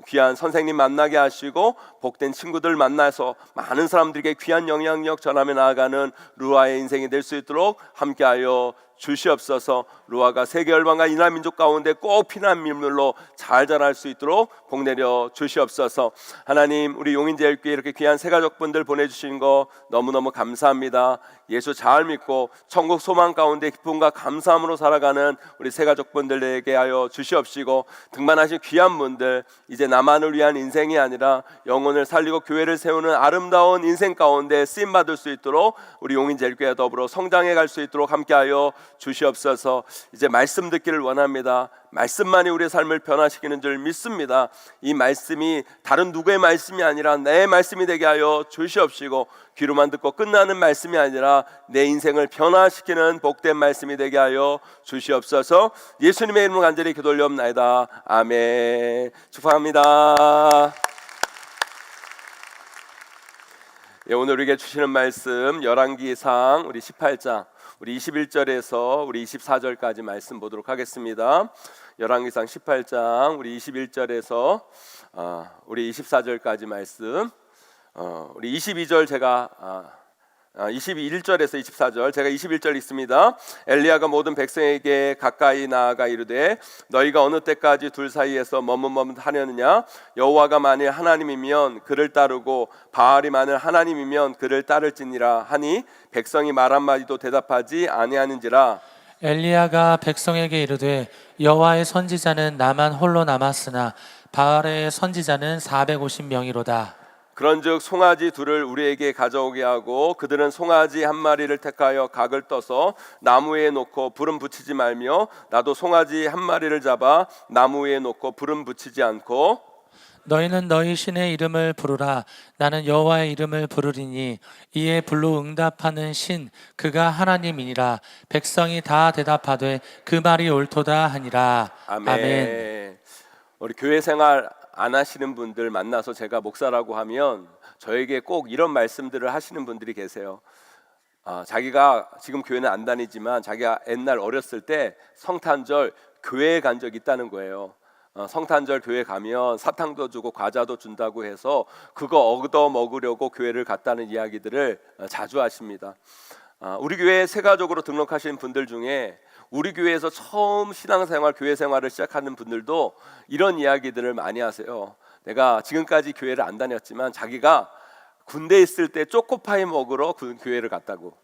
Speaker 5: 귀한 선생님 만나게 하시고 복된 친구들 만나서 많은 사람들에게 귀한 영향력 전하며 나아가는 루아의 인생이 될 수 있도록 함께하여 주시옵소서. 루아가 세계 열방과 이나 민족 가운데 꼭 피난 민물로 잘 자랄 수 있도록 복 내려 주시옵소서. 하나님, 우리 용인제일교회 이렇게 귀한 새가족분들 보내주신 거 너무너무 감사합니다. 예수 잘 믿고 천국 소망 가운데 기쁨과 감사함으로 살아가는 우리 새가족분들에게 하여 주시옵시고 등반하신 귀한 분들 이제 나만을 위한 인생이 아니라 영혼을 살리고 교회를 세우는 아름다운 인생 가운데 쓰임받을 수 있도록 우리 용인제일교회와 더불어 성장해 갈 수 있도록 함께하여 주시옵소서. 이제 말씀 듣기를 원합니다. 말씀만이 우리의 삶을 변화시키는 줄 믿습니다. 이 말씀이 다른 누구의 말씀이 아니라 내 말씀이 되게 하여 주시옵시고 귀로만 듣고 끝나는 말씀이 아니라 내 인생을 변화시키는 복된 말씀이 되게 하여 주시옵소서. 예수님의 이름으로 간절히 기도 올려옵나이다. 아멘. 축복합니다. 예, 오늘 우리에게 주시는 말씀 열왕기상 우리 18장 우리 21절에서 우리 24절까지 말씀 보도록 하겠습니다. 열왕기상 18장 우리 21절에서 우리 24절까지 말씀. 우리 22절 제가 21절에서 24절 제가 21절 있습니다. 엘리야가 모든 백성에게 가까이 나아가 이르되 너희가 어느 때까지 둘 사이에서 머뭇머뭇하려느냐. 여호와가 만일 하나님이면 그를 따르고 바알이 만일 하나님이면 그를 따를지니라 하니 백성이 말 한마디도 대답하지 아니하는지라.
Speaker 1: 엘리야가 백성에게 이르되 여호와의 선지자는 나만 홀로 남았으나 바알의 선지자는 450명이로다.
Speaker 5: 그런즉 송아지 둘을 우리에게 가져오게 하고 그들은 송아지 한 마리를 택하여 각을 떠서 나무 위에 놓고 불은 붙이지 말며 나도 송아지 한 마리를 잡아 나무 위에 놓고 불은 붙이지 않고
Speaker 1: 너희는 너희 신의 이름을 부르라. 나는 여호와의 이름을 부르리니 이에 불로 응답하는 신 그가 하나님이니라. 백성이 다 대답하되 그 말이 옳도다 하니라. 아멘.
Speaker 5: 우리 교회 생활 안 하시는 분들 만나서 제가 목사라고 하면 저에게 꼭 이런 말씀들을 하시는 분들이 계세요. 자기가 지금 교회는 안 다니지만 자기가 옛날 어렸을 때 성탄절 교회에 간 적이 있다는 거예요. 성탄절 교회 가면 사탕도 주고 과자도 준다고 해서 그거 얻어 먹으려고 교회를 갔다는 이야기들을 자주 하십니다. 우리 교회에 새가족으로 등록하신 분들 중에 우리 교회에서 처음 신앙생활, 교회 생활을 시작하는 분들도 이런 이야기들을 많이 하세요. 내가 지금까지 교회를 안 다녔지만 자기가 군대에 있을 때 초코파이 먹으러 교회를 갔다고,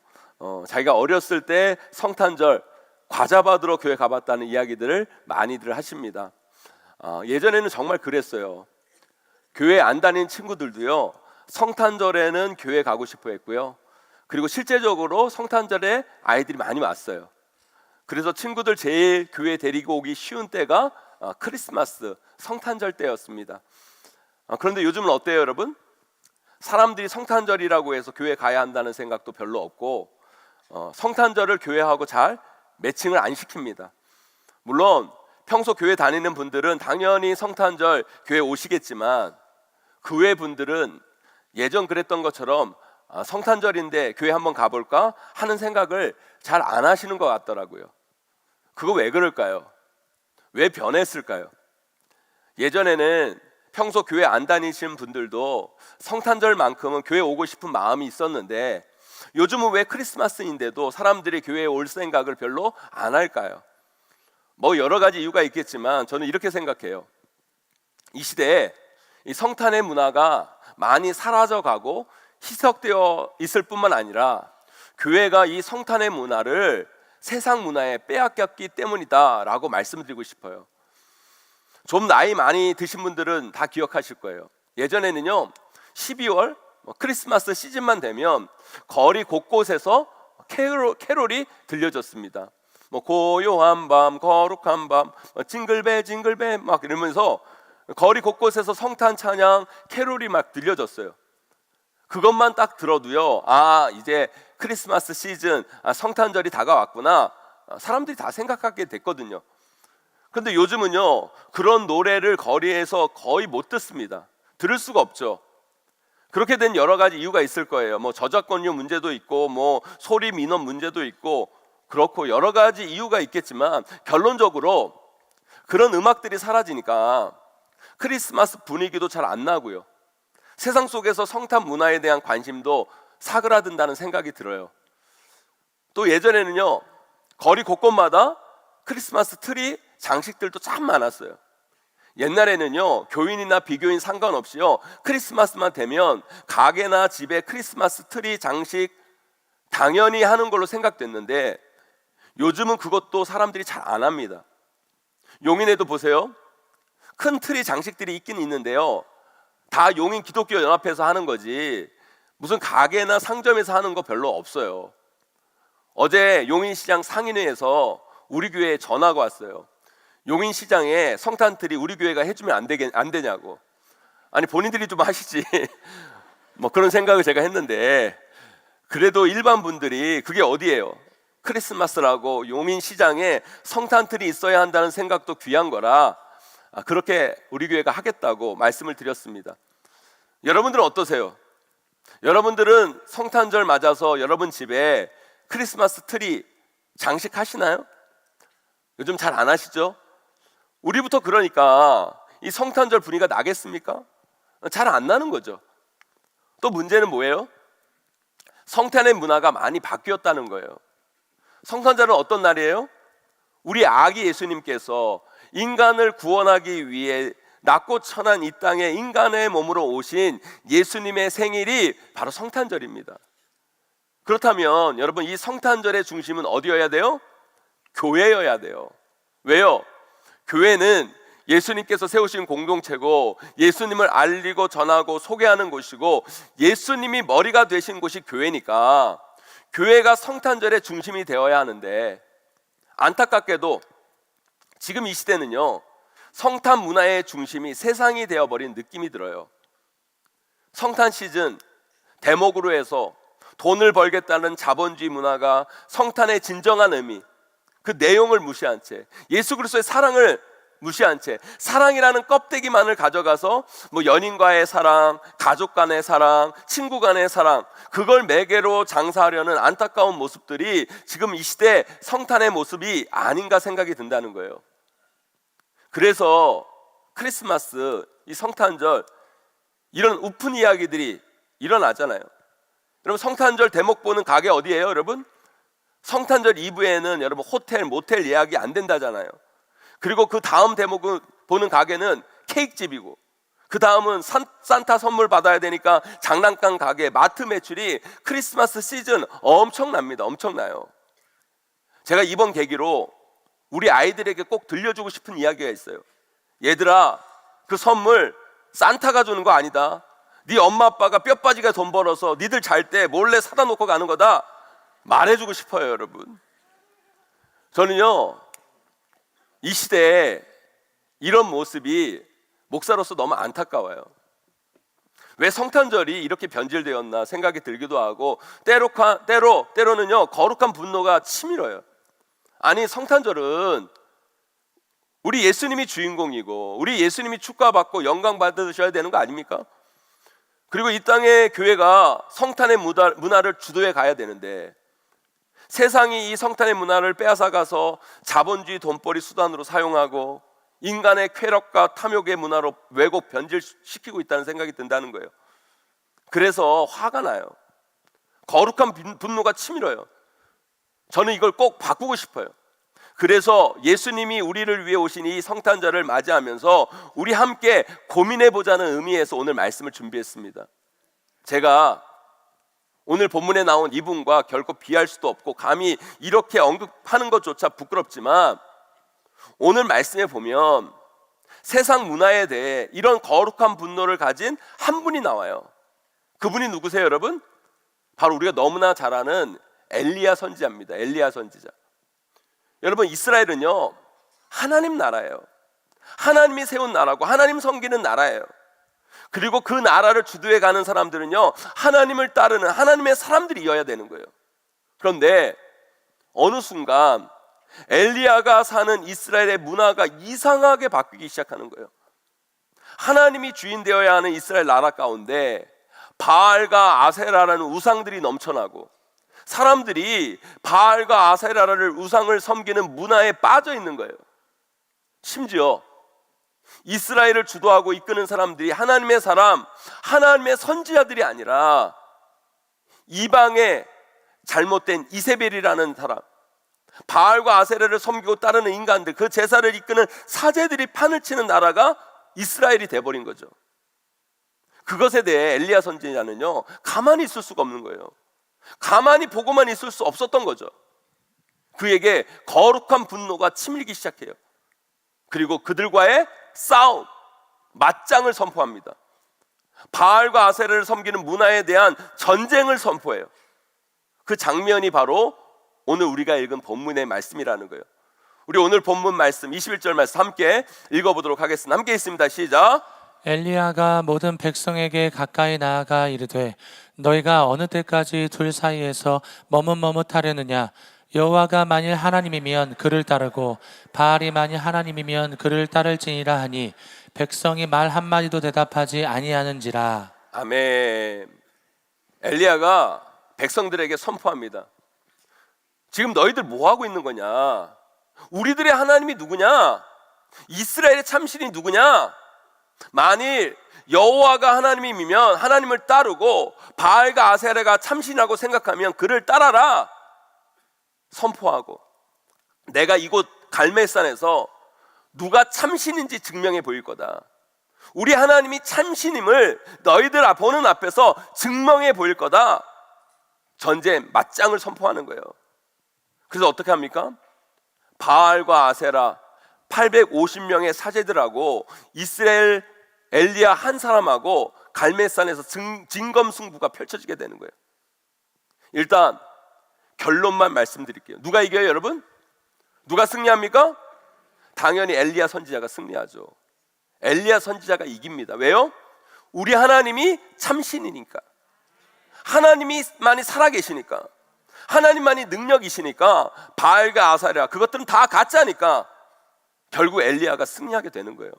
Speaker 5: 자기가 어렸을 때 성탄절 과자 받으러 교회 가봤다는 이야기들을 많이들 하십니다. 예전에는 정말 그랬어요. 교회 안 다닌 친구들도요 성탄절에는 교회 가고 싶어 했고요. 그리고 실제적으로 성탄절에 아이들이 많이 왔어요. 그래서 친구들 제일 교회 데리고 오기 쉬운 때가 크리스마스, 성탄절 때였습니다. 그런데 요즘은 어때요, 여러분? 사람들이 성탄절이라고 해서 교회 가야 한다는 생각도 별로 없고 성탄절을 교회하고 잘 매칭을 안 시킵니다. 물론 평소 교회 다니는 분들은 당연히 성탄절 교회 오시겠지만 그 외 분들은 예전 그랬던 것처럼 성탄절인데 교회 한번 가볼까 하는 생각을 잘 안 하시는 것 같더라고요. 그거 왜 그럴까요? 왜 변했을까요? 예전에는 평소 교회 안 다니시는 분들도 성탄절만큼은 교회 오고 싶은 마음이 있었는데 요즘은 왜 크리스마스인데도 사람들이 교회에 올 생각을 별로 안 할까요? 뭐 여러 가지 이유가 있겠지만 저는 이렇게 생각해요. 이 시대에 이 성탄의 문화가 많이 사라져가고 희석되어 있을 뿐만 아니라 교회가 이 성탄의 문화를 세상 문화에 빼앗겼기 때문이다라고 말씀드리고 싶어요. 좀 나이 많이 드신 분들은 다 기억하실 거예요. 예전에는요 12월 크리스마스 시즌만 되면 거리 곳곳에서 캐롤이 들려졌습니다. 뭐 고요한 밤, 거룩한 밤, 징글벨 징글벨 막 이러면서 거리 곳곳에서 성탄 찬양 캐롤이 막 들려졌어요. 그것만 딱 들어도요, 아 이제 크리스마스 시즌, 성탄절이 다가왔구나, 사람들이 다 생각하게 됐거든요. 근데 요즘은요, 그런 노래를 거리에서 거의 못 듣습니다. 들을 수가 없죠. 그렇게 된 여러 가지 이유가 있을 거예요. 뭐 저작권료 문제도 있고, 뭐 소리 민원 문제도 있고, 그렇고 여러 가지 이유가 있겠지만, 결론적으로 그런 음악들이 사라지니까 크리스마스 분위기도 잘 안 나고요, 세상 속에서 성탄 문화에 대한 관심도 사그라든다는 생각이 들어요. 또 예전에는요, 거리 곳곳마다 크리스마스 트리 장식들도 참 많았어요. 옛날에는요, 교인이나 비교인 상관없이요, 크리스마스만 되면 가게나 집에 크리스마스 트리 장식 당연히 하는 걸로 생각됐는데, 요즘은 그것도 사람들이 잘 안 합니다. 용인에도 보세요, 큰 트리 장식들이 있긴 있는데요, 다 용인 기독교 연합회에서 하는 거지 무슨 가게나 상점에서 하는 거 별로 없어요. 어제 용인시장 상인회에서 우리 교회에 전화가 왔어요. 용인시장에 성탄트리 우리 교회가 해주면 안 되냐고. 아니 본인들이 좀 하시지 뭐 그런 생각을 제가 했는데, 그래도 일반 분들이 그게 어디예요? 크리스마스라고 용인시장에 성탄트리 있어야 한다는 생각도 귀한 거라 그렇게 우리 교회가 하겠다고 말씀을 드렸습니다. 여러분들은 어떠세요? 여러분들은 성탄절 맞아서 여러분 집에 크리스마스 트리 장식하시나요? 요즘 잘 안 하시죠? 우리부터 그러니까 이 성탄절 분위기가 나겠습니까? 잘 안 나는 거죠. 또 문제는 뭐예요? 성탄의 문화가 많이 바뀌었다는 거예요. 성탄절은 어떤 날이에요? 우리 아기 예수님께서 인간을 구원하기 위해 낮고 천한 이 땅에 인간의 몸으로 오신 예수님의 생일이 바로 성탄절입니다. 그렇다면 여러분, 이 성탄절의 중심은 어디여야 돼요? 교회여야 돼요. 왜요? 교회는 예수님께서 세우신 공동체고, 예수님을 알리고 전하고 소개하는 곳이고, 예수님이 머리가 되신 곳이 교회니까 교회가 성탄절의 중심이 되어야 하는데, 안타깝게도 지금 이 시대는요, 성탄 문화의 중심이 세상이 되어버린 느낌이 들어요. 성탄 시즌 대목으로 해서 돈을 벌겠다는 자본주의 문화가 성탄의 진정한 의미, 그 내용을 무시한 채, 예수 그리스도의 사랑을 무시한 채, 사랑이라는 껍데기만을 가져가서 뭐 연인과의 사랑, 가족 간의 사랑, 친구 간의 사랑, 그걸 매개로 장사하려는 안타까운 모습들이 지금 이 시대 성탄의 모습이 아닌가 생각이 든다는 거예요. 그래서 크리스마스, 이 성탄절, 이런 우픈 이야기들이 일어나잖아요. 여러분, 성탄절 대목 보는 가게 어디예요, 여러분? 성탄절 이브에는 여러분 호텔, 모텔 예약이 안 된다잖아요. 그리고 그 다음 대목은 보는 가게는 케이크집이고, 그 다음은 산타 선물 받아야 되니까 장난감 가게, 마트 매출이 크리스마스 시즌 엄청납니다. 엄청나요. 제가 이번 계기로 우리 아이들에게 꼭 들려주고 싶은 이야기가 있어요. 얘들아, 그 선물 산타가 주는 거 아니다. 네 엄마 아빠가 뼈 빠지게 돈 벌어서 니들 잘 때 몰래 사다 놓고 가는 거다. 말해주고 싶어요, 여러분. 저는요, 이 시대에 이런 모습이 목사로서 너무 안타까워요. 왜 성탄절이 이렇게 변질되었나 생각이 들기도 하고, 때로는요 거룩한 분노가 치밀어요. 아니, 성탄절은 우리 예수님이 주인공이고 우리 예수님이 축가받고 영광 받으셔야 되는 거 아닙니까? 그리고 이 땅의 교회가 성탄의 문화를 주도해 가야 되는데, 세상이 이 성탄의 문화를 빼앗아가서 자본주의 돈벌이 수단으로 사용하고 인간의 쾌락과 탐욕의 문화로 왜곡 변질시키고 있다는 생각이 든다는 거예요. 그래서 화가 나요. 거룩한 분노가 치밀어요. 저는 이걸 꼭 바꾸고 싶어요. 그래서 예수님이 우리를 위해 오신 이 성탄절을 맞이하면서 우리 함께 고민해보자는 의미에서 오늘 말씀을 준비했습니다. 제가 오늘 본문에 나온 이분과 결코 비할 수도 없고 감히 이렇게 언급하는 것조차 부끄럽지만, 오늘 말씀에 보면 세상 문화에 대해 이런 거룩한 분노를 가진 한 분이 나와요. 그분이 누구세요, 여러분? 바로 우리가 너무나 잘 아는 엘리야 선지자입니다. 엘리야 선지자. 여러분, 이스라엘은요 하나님 나라예요. 하나님이 세운 나라고 하나님 섬기는 나라예요. 그리고 그 나라를 주도해 가는 사람들은요 하나님을 따르는 하나님의 사람들이어야 되는 거예요. 그런데 어느 순간 엘리야가 사는 이스라엘의 문화가 이상하게 바뀌기 시작하는 거예요. 하나님이 주인 되어야 하는 이스라엘 나라 가운데 바알과 아세라라는 우상들이 넘쳐나고 사람들이 바알과 아세라를 우상을 섬기는 문화에 빠져 있는 거예요. 심지어 이스라엘을 주도하고 이끄는 사람들이 하나님의 사람, 하나님의 선지자들이 아니라 이방의 잘못된 이세벨이라는 사람, 바알과 아세라를 섬기고 따르는 인간들, 그 제사를 이끄는 사제들이 판을 치는 나라가 이스라엘이 돼버린 거죠. 그것에 대해 엘리야 선지자는요 가만히 있을 수가 없는 거예요. 가만히 보고만 있을 수 없었던 거죠. 그에게 거룩한 분노가 치밀기 시작해요. 그리고 그들과의 싸움, 맞짱을 선포합니다. 바알과 아세라를 섬기는 문화에 대한 전쟁을 선포해요. 그 장면이 바로 오늘 우리가 읽은 본문의 말씀이라는 거예요. 우리 오늘 본문 말씀 21절 말씀 함께 읽어보도록 하겠습니다. 함께 있습니다. 시작.
Speaker 1: 엘리야가 모든 백성에게 가까이 나아가 이르되 너희가 어느 때까지 둘 사이에서 머뭇머뭇하려느냐. 여호와가 만일 하나님이면 그를 따르고 바알이 만일 하나님이면 그를 따를지니라 하니 백성이 말 한마디도 대답하지 아니하는지라.
Speaker 5: 아멘. 엘리야가 백성들에게 선포합니다. 지금 너희들 뭐 하고 있는 거냐? 우리들의 하나님이 누구냐? 이스라엘의 참신이 누구냐? 만일 여호와가 하나님이면 하나님을 따르고 바알과 아세라가 참신하고 생각하면 그를 따라라 선포하고, 내가 이곳 갈멜산에서 누가 참신인지 증명해 보일 거다. 우리 하나님이 참신임을 너희들 보는 앞에서 증명해 보일 거다. 전쟁 맞짱을 선포하는 거예요. 그래서 어떻게 합니까? 바알과 아세라 850명의 사제들하고 이스라엘 엘리야 한 사람하고 갈멜산에서 진검승부가 펼쳐지게 되는 거예요. 일단 결론만 말씀드릴게요. 누가 이겨요, 여러분? 누가 승리합니까? 당연히 엘리야 선지자가 승리하죠. 엘리야 선지자가 이깁니다. 왜요? 우리 하나님이 참신이니까, 하나님이만이 살아계시니까, 하나님만이 능력이시니까. 바알과 아사랴 그것들은 다 가짜니까 결국 엘리야가 승리하게 되는 거예요.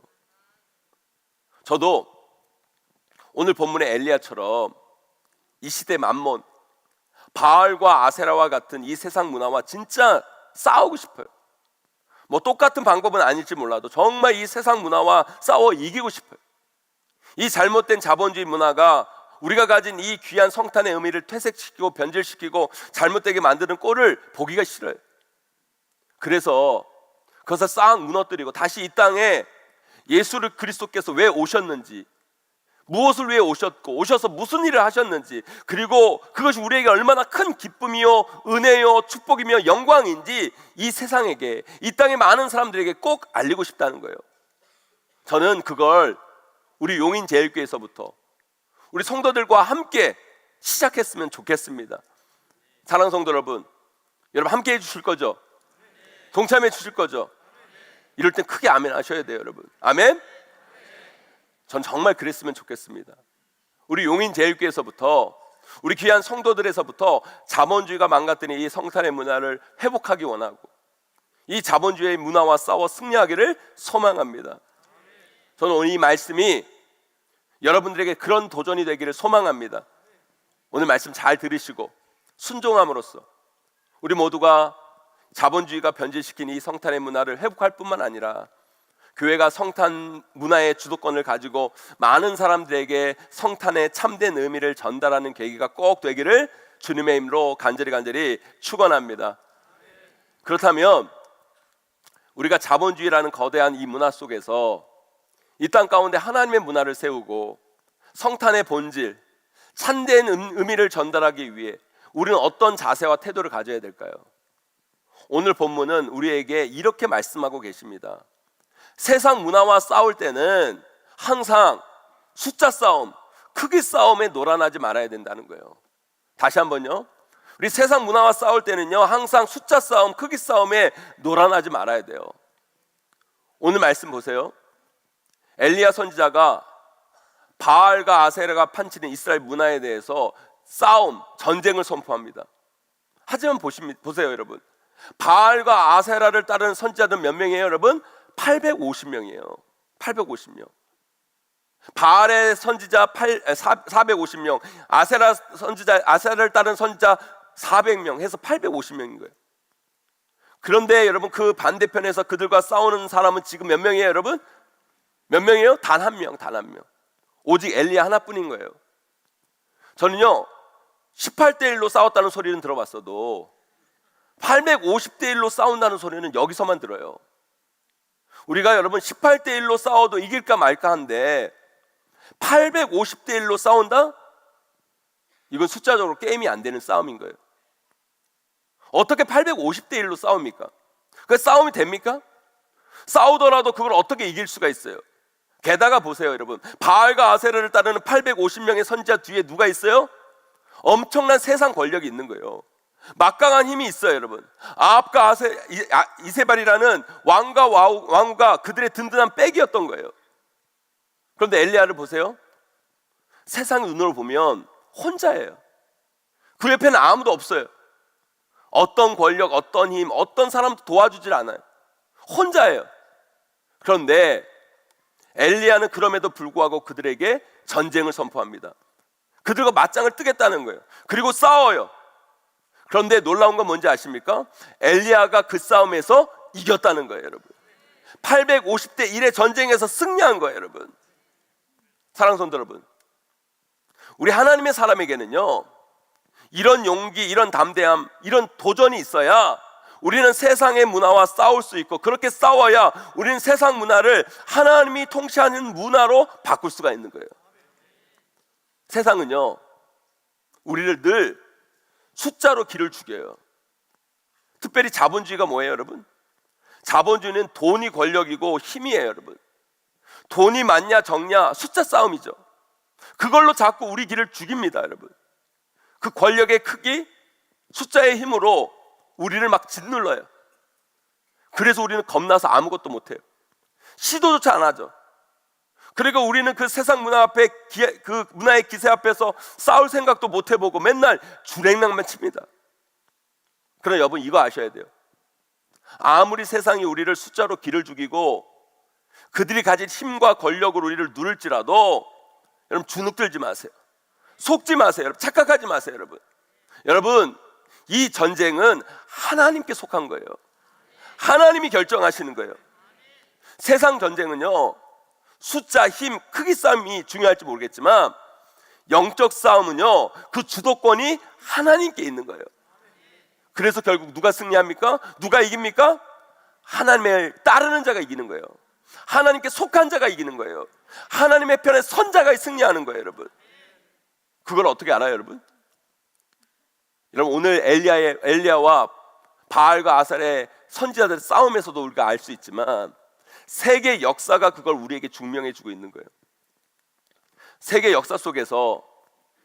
Speaker 5: 저도 오늘 본문의 엘리야처럼 이 시대 만몬 바알과 아세라와 같은 이 세상 문화와 진짜 싸우고 싶어요. 뭐 똑같은 방법은 아닐지 몰라도 정말 이 세상 문화와 싸워 이기고 싶어요. 이 잘못된 자본주의 문화가 우리가 가진 이 귀한 성탄의 의미를 퇴색시키고 변질시키고 잘못되게 만드는 꼴을 보기가 싫어요. 그래서 그것을 싹 무너뜨리고 다시 이 땅에 예수 그리스도께서 왜 오셨는지, 무엇을 위해 오셨고 오셔서 무슨 일을 하셨는지, 그리고 그것이 우리에게 얼마나 큰 기쁨이요 은혜요 축복이며 영광인지 이 세상에게, 이 땅의 많은 사람들에게 꼭 알리고 싶다는 거예요. 저는 그걸 우리 용인제일교회에서부터 우리 성도들과 함께 시작했으면 좋겠습니다. 사랑하는 성도 여러분, 여러분 함께 해주실 거죠? 동참해 주실 거죠? 이럴 땐 크게 아멘 하셔야 돼요, 여러분. 아멘? 전 정말 그랬으면 좋겠습니다. 우리 용인제일교회에서부터, 우리 귀한 성도들에서부터 자본주의가 망가뜨린 이 성탄의 문화를 회복하기 원하고 이 자본주의의 문화와 싸워 승리하기를 소망합니다. 저는 오늘 이 말씀이 여러분들에게 그런 도전이 되기를 소망합니다. 오늘 말씀 잘 들으시고 순종함으로써 우리 모두가 자본주의가 변질시킨 이 성탄의 문화를 회복할 뿐만 아니라 교회가 성탄 문화의 주도권을 가지고 많은 사람들에게 성탄의 참된 의미를 전달하는 계기가 꼭 되기를 주님의 이름으로 간절히 축원합니다. 그렇다면 우리가 자본주의라는 거대한 이 문화 속에서 이 땅 가운데 하나님의 문화를 세우고 성탄의 본질, 참된 의미를 전달하기 위해 우리는 어떤 자세와 태도를 가져야 될까요? 오늘 본문은 우리에게 이렇게 말씀하고 계십니다. 세상 문화와 싸울 때는 항상 숫자 싸움, 크기 싸움에 놀아나지 말아야 된다는 거예요. 다시 한번요. 우리 세상 문화와 싸울 때는요, 항상 숫자 싸움, 크기 싸움에 놀아나지 말아야 돼요. 오늘 말씀 보세요. 엘리야 선지자가 바알과 아세라가 판치는 이스라엘 문화에 대해서 싸움, 전쟁을 선포합니다. 하지만 보세요 여러분, 바알과 아세라를 따르는 선지자들 몇 명이에요 여러분? 850명이에요 850명. 바알의 선지자 450명, 아세라 선지자, 아세라를 따르는 선지자 400명 해서 850명인 거예요. 그런데 여러분, 그 반대편에서 그들과 싸우는 사람은 지금 몇 명이에요 여러분? 몇 명이에요? 단 한 명, 단 한 명. 오직 엘리야 하나뿐인 거예요. 저는요 18대 1로 싸웠다는 소리는 들어봤어도 850대 1로 싸운다는 소리는 여기서만 들어요. 우리가 여러분 18대 1로 싸워도 이길까 말까 한데 850대 1로 싸운다? 이건 숫자적으로 게임이 안 되는 싸움인 거예요. 어떻게 850대 1로 싸웁니까? 그 싸움이 됩니까? 싸우더라도 그걸 어떻게 이길 수가 있어요? 게다가 보세요 여러분, 바알과 아세라를 따르는 850명의 선지자 뒤에 누가 있어요? 엄청난 세상 권력이 있는 거예요. 막강한 힘이 있어요 여러분. 아합과 이세발이라는 왕과 왕후가 그들의 든든한 백이었던 거예요. 그런데 엘리야를 보세요. 세상 눈으로 보면 혼자예요. 그 옆에는 아무도 없어요. 어떤 권력, 어떤 힘, 어떤 사람도 도와주질 않아요. 혼자예요. 그런데 엘리야는 그럼에도 불구하고 그들에게 전쟁을 선포합니다. 그들과 맞짱을 뜨겠다는 거예요. 그리고 싸워요. 그런데 놀라운 건 뭔지 아십니까? 엘리야가 그 싸움에서 이겼다는 거예요 여러분. 850대 1의 전쟁에서 승리한 거예요 여러분. 사랑하는 성도 여러분, 우리 하나님의 사람에게는요 이런 용기, 이런 담대함, 이런 도전이 있어야 우리는 세상의 문화와 싸울 수 있고, 그렇게 싸워야 우리는 세상 문화를 하나님이 통치하는 문화로 바꿀 수가 있는 거예요. 세상은요 우리를 늘 숫자로 길을 죽여요. 특별히 자본주의가 뭐예요 여러분? 자본주의는 돈이 권력이고 힘이에요 여러분. 돈이 많냐 적냐 숫자 싸움이죠. 그걸로 자꾸 우리 길을 죽입니다 여러분. 그 권력의 크기, 숫자의 힘으로 우리를 막 짓눌러요. 그래서 우리는 겁나서 아무것도 못해요. 시도조차 안 하죠. 그리고 우리는 그 세상 문화 앞에, 그 문화의 기세 앞에서 싸울 생각도 못 해보고 맨날 주랭랑만 칩니다. 그러나 여러분 이거 아셔야 돼요. 아무리 세상이 우리를 숫자로 길을 죽이고 그들이 가진 힘과 권력으로 우리를 누를지라도 여러분 주눅들지 마세요. 속지 마세요. 여러분 착각하지 마세요. 여러분 이 전쟁은 하나님께 속한 거예요. 하나님이 결정하시는 거예요. 세상 전쟁은요 숫자, 힘, 크기 싸움이 중요할지 모르겠지만 영적 싸움은요 그 주도권이 하나님께 있는 거예요. 그래서 결국 누가 승리합니까? 누가 이깁니까? 하나님을 따르는 자가 이기는 거예요. 하나님께 속한 자가 이기는 거예요. 하나님의 편에 선 자가 승리하는 거예요 여러분. 그걸 어떻게 알아요 여러분? 여러분 오늘 엘리야와 바알과 아살의 선지자들의 싸움에서도 우리가 알 수 있지만 세계 역사가 그걸 우리에게 증명해 주고 있는 거예요. 세계 역사 속에서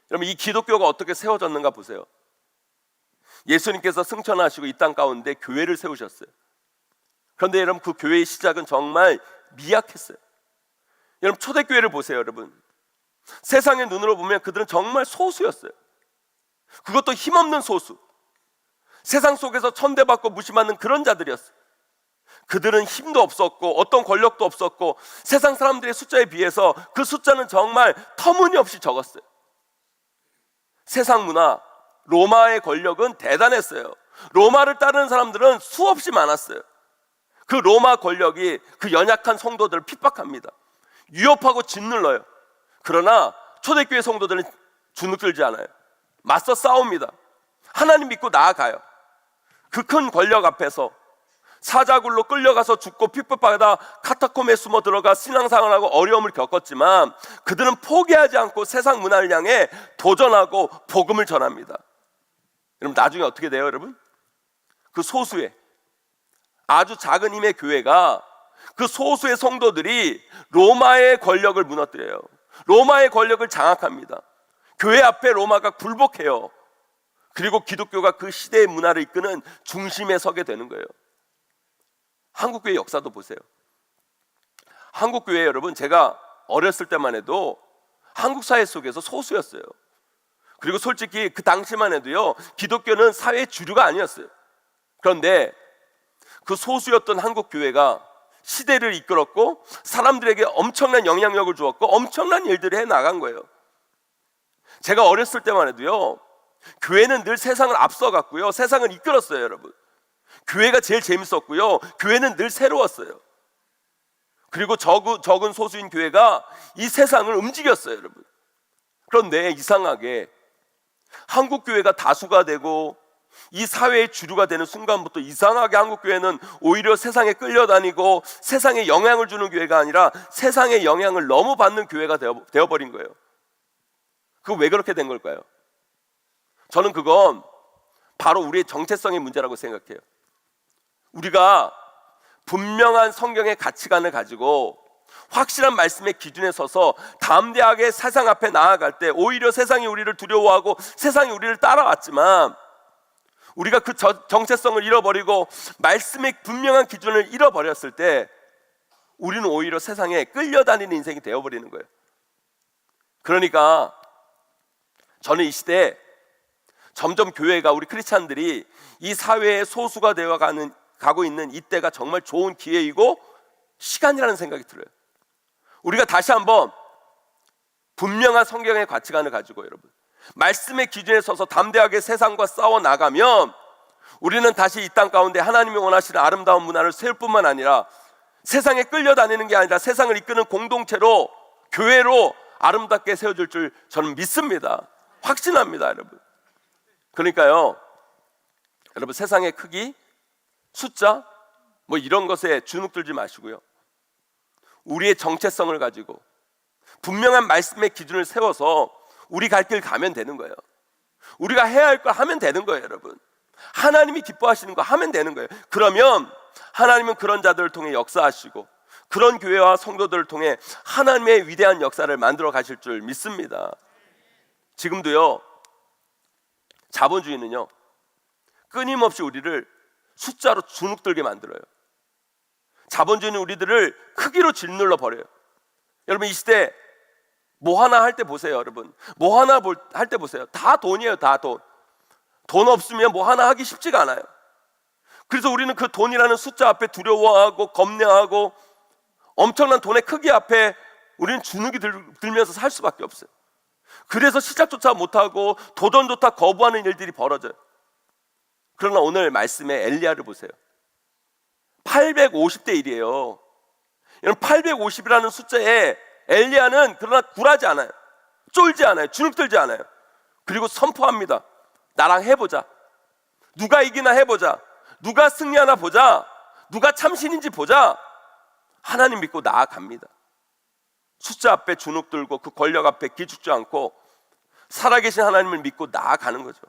Speaker 5: 여러분 이 기독교가 어떻게 세워졌는가 보세요. 예수님께서 승천하시고 이 땅 가운데 교회를 세우셨어요. 그런데 여러분 그 교회의 시작은 정말 미약했어요. 여러분 초대교회를 보세요 여러분. 세상의 눈으로 보면 그들은 정말 소수였어요. 그것도 힘없는 소수. 세상 속에서 천대받고 무시받는 그런 자들이었어요. 그들은 힘도 없었고 어떤 권력도 없었고 세상 사람들의 숫자에 비해서 그 숫자는 정말 터무니없이 적었어요. 세상 문화, 로마의 권력은 대단했어요. 로마를 따르는 사람들은 수없이 많았어요. 그 로마 권력이 그 연약한 성도들을 핍박합니다. 위협하고 짓눌러요. 그러나 초대교회 성도들은 주눅들지 않아요. 맞서 싸웁니다. 하나님 믿고 나아가요. 그 큰 권력 앞에서 사자굴로 끌려가서 죽고 핍박받아 카타콤에 숨어 들어가 신앙생활을 하고 어려움을 겪었지만 그들은 포기하지 않고 세상 문화를 향해 도전하고 복음을 전합니다. 여러분 나중에 어떻게 돼요 여러분? 그 소수의 아주 작은 힘의 교회가 그 소수의 성도들이 로마의 권력을 무너뜨려요. 로마의 권력을 장악합니다. 교회 앞에 로마가 굴복해요. 그리고 기독교가 그 시대의 문화를 이끄는 중심에 서게 되는 거예요. 한국교회 역사도 보세요. 한국교회 여러분, 제가 어렸을 때만 해도 한국 사회 속에서 소수였어요. 그리고 솔직히 그 당시만 해도요, 기독교는 사회의 주류가 아니었어요. 그런데 그 소수였던 한국교회가 시대를 이끌었고 사람들에게 엄청난 영향력을 주었고 엄청난 일들을 해나간 거예요. 제가 어렸을 때만 해도요, 교회는 늘 세상을 앞서갔고요, 세상을 이끌었어요. 여러분, 교회가 제일 재밌었고요, 교회는 늘 새로웠어요. 그리고 적은 소수인 교회가 이 세상을 움직였어요. 여러분, 그런데 이상하게 한국교회가 다수가 되고 이 사회의 주류가 되는 순간부터 이상하게 한국교회는 오히려 세상에 끌려다니고 세상에 영향을 주는 교회가 아니라 세상의 영향을 너무 받는 교회가 되어버린 거예요. 그거 왜 그렇게 된 걸까요? 저는 그건 바로 우리의 정체성의 문제라고 생각해요. 우리가 분명한 성경의 가치관을 가지고 확실한 말씀의 기준에 서서 담대하게 세상 앞에 나아갈 때 오히려 세상이 우리를 두려워하고 세상이 우리를 따라왔지만, 우리가 그 정체성을 잃어버리고 말씀의 분명한 기준을 잃어버렸을 때 우리는 오히려 세상에 끌려다니는 인생이 되어버리는 거예요. 그러니까 저는 이 시대에 점점 교회가, 우리 크리스찬들이 이 사회의 소수가 가고 있는 이때가 정말 좋은 기회이고 시간이라는 생각이 들어요. 우리가 다시 한번 분명한 성경의 가치관을 가지고 여러분, 말씀의 기준에 서서 담대하게 세상과 싸워 나가면 우리는 다시 이 땅 가운데 하나님이 원하시는 아름다운 문화를 세울 뿐만 아니라 세상에 끌려다니는 게 아니라 세상을 이끄는 공동체로, 교회로 아름답게 세워질 줄 저는 믿습니다. 확신합니다, 여러분. 그러니까요, 여러분, 세상의 크기, 숫자 뭐 이런 것에 주눅들지 마시고요, 우리의 정체성을 가지고 분명한 말씀의 기준을 세워서 우리 갈 길 가면 되는 거예요. 우리가 해야 할 걸 하면 되는 거예요. 여러분, 하나님이 기뻐하시는 거 하면 되는 거예요. 그러면 하나님은 그런 자들을 통해 역사하시고 그런 교회와 성도들을 통해 하나님의 위대한 역사를 만들어 가실 줄 믿습니다. 지금도요, 자본주의는요 끊임없이 우리를 숫자로 주눅들게 만들어요. 자본주의는 우리들을 크기로 짓눌러 버려요. 여러분, 이 시대 뭐 하나 할 때 보세요. 여러분, 뭐 하나 할 때 보세요. 다 돈이에요. 다 돈. 돈 없으면 뭐 하나 하기 쉽지가 않아요. 그래서 우리는 그 돈이라는 숫자 앞에 두려워하고 겁내하고 엄청난 돈의 크기 앞에 우리는 주눅이 들면서 살 수밖에 없어요. 그래서 시작조차 못하고 도전조차 거부하는 일들이 벌어져요. 그러나 오늘 말씀에 엘리야를 보세요. 850대 1이에요. 여러분, 850이라는 숫자에 엘리야는 그러나 굴하지 않아요. 쫄지 않아요. 주눅들지 않아요. 그리고 선포합니다. 나랑 해보자. 누가 이기나 해보자. 누가 승리하나 보자. 누가 참신인지 보자. 하나님 믿고 나아갑니다. 숫자 앞에 주눅들고 그 권력 앞에 기죽지 않고 살아계신 하나님을 믿고 나아가는 거죠.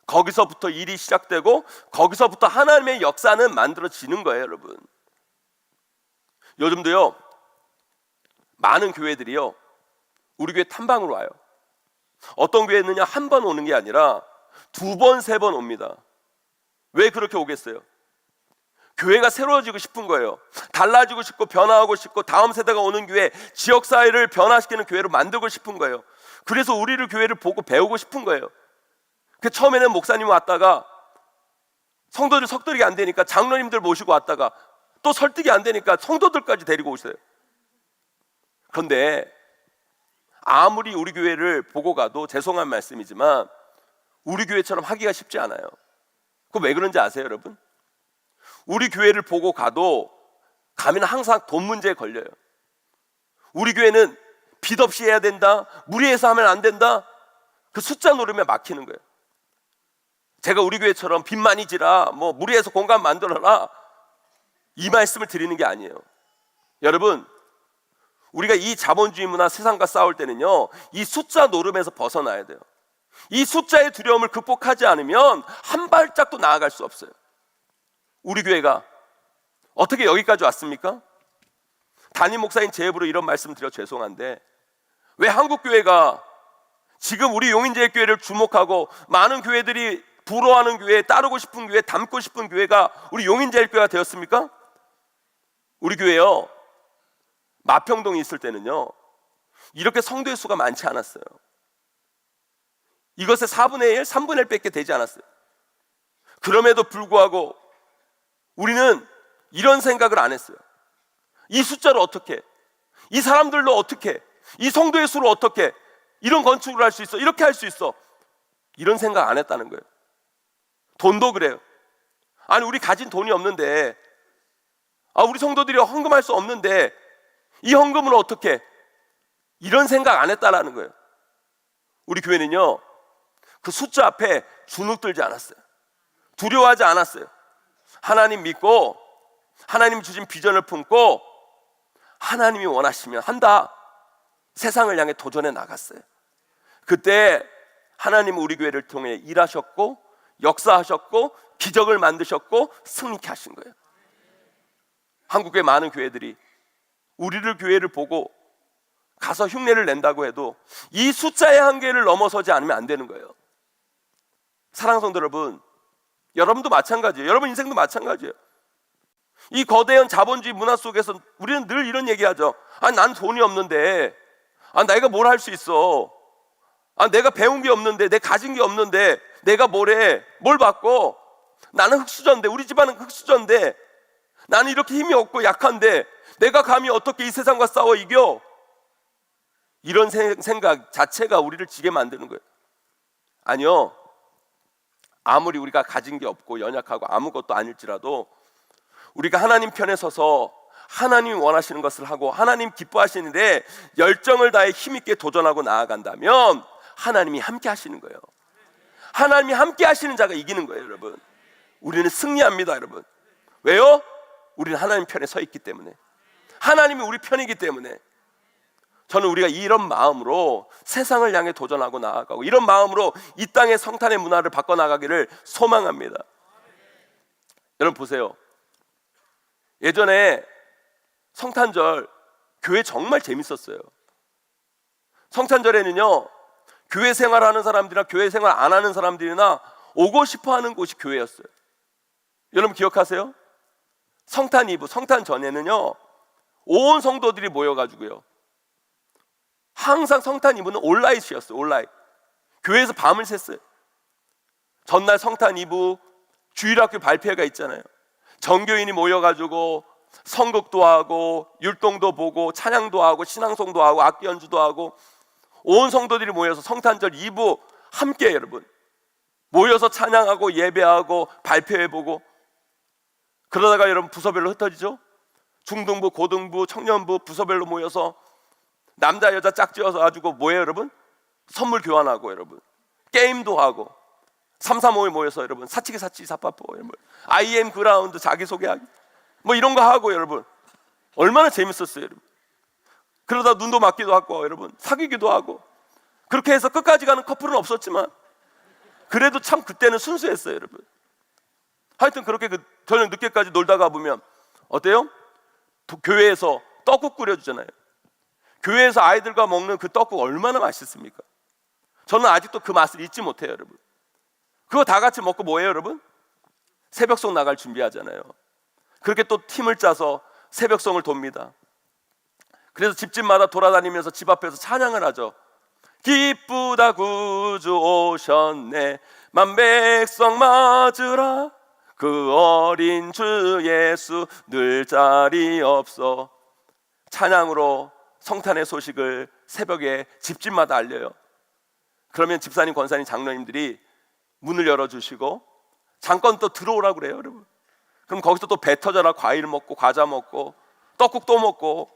Speaker 5: 거기서부터 일이 시작되고 거기서부터 하나님의 역사는 만들어지는 거예요. 여러분, 요즘도요 많은 교회들이요 우리 교회 탐방으로 와요. 어떤 교회는요 한 번 오는 게 아니라 두 번, 세 번 옵니다. 왜 그렇게 오겠어요? 교회가 새로워지고 싶은 거예요. 달라지고 싶고 변화하고 싶고 다음 세대가 오는 교회, 지역사회를 변화시키는 교회로 만들고 싶은 거예요. 그래서 우리를 교회를 보고 배우고 싶은 거예요. 그 처음에는 목사님 왔다가 성도들 설득이 안 되니까 장로님들 모시고 왔다가 또 설득이 안 되니까 성도들까지 데리고 오세요. 그런데 아무리 우리 교회를 보고 가도 죄송한 말씀이지만 우리 교회처럼 하기가 쉽지 않아요. 그거 왜 그런지 아세요, 여러분? 우리 교회를 보고 가도 가면 항상 돈 문제에 걸려요. 우리 교회는 빚 없이 해야 된다, 무리해서 하면 안 된다, 그 숫자 노름에 막히는 거예요. 제가 우리 교회처럼 빚 많이 지라, 뭐 무리해서 공간 만들어라, 이 말씀을 드리는 게 아니에요. 여러분, 우리가 이 자본주의 문화 세상과 싸울 때는요 이 숫자 노름에서 벗어나야 돼요. 이 숫자의 두려움을 극복하지 않으면 한 발짝도 나아갈 수 없어요. 우리 교회가 어떻게 여기까지 왔습니까? 담임 목사인 제 입으로 이런 말씀 드려 죄송한데 왜 한국 교회가 지금 우리 용인제일교회를 주목하고 많은 교회들이 부러워하는 교회, 따르고 싶은 교회, 닮고 싶은 교회가 우리 용인제일교회가 되었습니까? 우리 교회요, 마평동에 있을 때는요, 이렇게 성도의 수가 많지 않았어요. 이것의 4분의 1, 3분의 1밖에 되지 않았어요. 그럼에도 불구하고 우리는 이런 생각을 안 했어요. 이 숫자를 어떻게, 이 사람들로 어떻게, 이 성도의 수를 어떻게 이런 건축을 할 수 있어, 이렇게 할 수 있어, 이런 생각 안 했다는 거예요. 돈도 그래요. 아니, 우리 가진 돈이 없는데, 우리 성도들이 헌금할 수 없는데 이 헌금을 어떻게, 이런 생각 안 했다라는 거예요. 우리 교회는요, 그 숫자 앞에 주눅들지 않았어요. 두려워하지 않았어요. 하나님 믿고 하나님 주신 비전을 품고 하나님이 원하시면 한다, 세상을 향해 도전해 나갔어요. 그때 하나님은 우리 교회를 통해 일하셨고 역사하셨고 기적을 만드셨고 승리케 하신 거예요. 한국의 많은 교회들이 우리를 교회를 보고 가서 흉내를 낸다고 해도 이 숫자의 한계를 넘어서지 않으면 안 되는 거예요. 사랑하는 성도 여러분, 여러분도 마찬가지예요. 여러분 인생도 마찬가지예요. 이 거대한 자본주의 문화 속에서 우리는 늘 이런 얘기하죠. 난 돈이 없는데, 내가 뭘 할 수 있어, 내가 배운 게 없는데, 내가 가진 게 없는데 내가 뭘 받고, 나는 흙수저인데, 우리 집안은 흙수저인데, 나는 이렇게 힘이 없고 약한데 내가 감히 어떻게 이 세상과 싸워 이겨? 이런 생각 자체가 우리를 지게 만드는 거예요. 아니요, 아무리 우리가 가진 게 없고 연약하고 아무것도 아닐지라도 우리가 하나님 편에 서서 하나님이 원하시는 것을 하고 하나님 기뻐하시는 일에 열정을 다해 힘있게 도전하고 나아간다면 하나님이 함께 하시는 거예요. 하나님이 함께 하시는 자가 이기는 거예요, 여러분. 우리는 승리합니다, 여러분. 왜요? 우리는 하나님 편에 서 있기 때문에, 하나님이 우리 편이기 때문에. 저는 우리가 이런 마음으로 세상을 향해 도전하고 나아가고 이런 마음으로 이 땅의 성탄의 문화를 바꿔나가기를 소망합니다. 여러분 보세요. 예전에 성탄절 교회 정말 재밌었어요. 성탄절에는요, 교회 생활하는 사람들이나 교회 생활 안 하는 사람들이나 오고 싶어 하는 곳이 교회였어요. 여러분 기억하세요? 성탄 이브, 성탄 전에는요, 온 성도들이 모여가지고요, 항상 성탄 이브는 온라인이었어요. 온라인. 교회에서 밤을 샜어요. 전날 성탄 이브 주일학교 발표회가 있잖아요. 전교인이 모여가지고 성극도 하고 율동도 보고 찬양도 하고 신앙송도 하고 악기 연주도 하고 온 성도들이 모여서 성탄절 이브 함께, 여러분 모여서 찬양하고 예배하고 발표회 보고, 그러다가 여러분 부서별로 흩어지죠. 중등부, 고등부, 청년부 부서별로 모여서 남자 여자 짝지어서 가지고 뭐예요, 여러분? 선물 교환하고, 여러분 게임도 하고, 335에 모여서 여러분 사치기 사치 사파포, IM 그라운드 자기소개하기 뭐 이런 거 하고, 여러분 얼마나 재밌었어요, 여러분. 그러다 눈도 맞기도 하고, 여러분 사귀기도 하고, 그렇게 해서 끝까지 가는 커플은 없었지만 그래도 참 그때는 순수했어요, 여러분. 하여튼 그렇게 저녁 늦게까지 놀다가 보면 어때요? 교회에서 떡국 끓여주잖아요. 교회에서 아이들과 먹는 그 떡국 얼마나 맛있습니까? 저는 아직도 그 맛을 잊지 못해요, 여러분. 그거 다 같이 먹고 뭐예요, 여러분? 새벽송 나갈 준비하잖아요. 그렇게 또 팀을 짜서 새벽송을 돕니다. 그래서 집집마다 돌아다니면서 집 앞에서 찬양을 하죠. 기쁘다 구주 오셨네, 만백성 맞으라, 그 어린 주 예수 늘 자리 없어. 찬양으로 성탄의 소식을 새벽에 집집마다 알려요. 그러면 집사님, 권사님, 장로님들이 문을 열어주시고 잠깐 또 들어오라고 그래요, 여러분. 그럼 거기서 또 배 터져라 과일 먹고 과자 먹고 떡국도 먹고,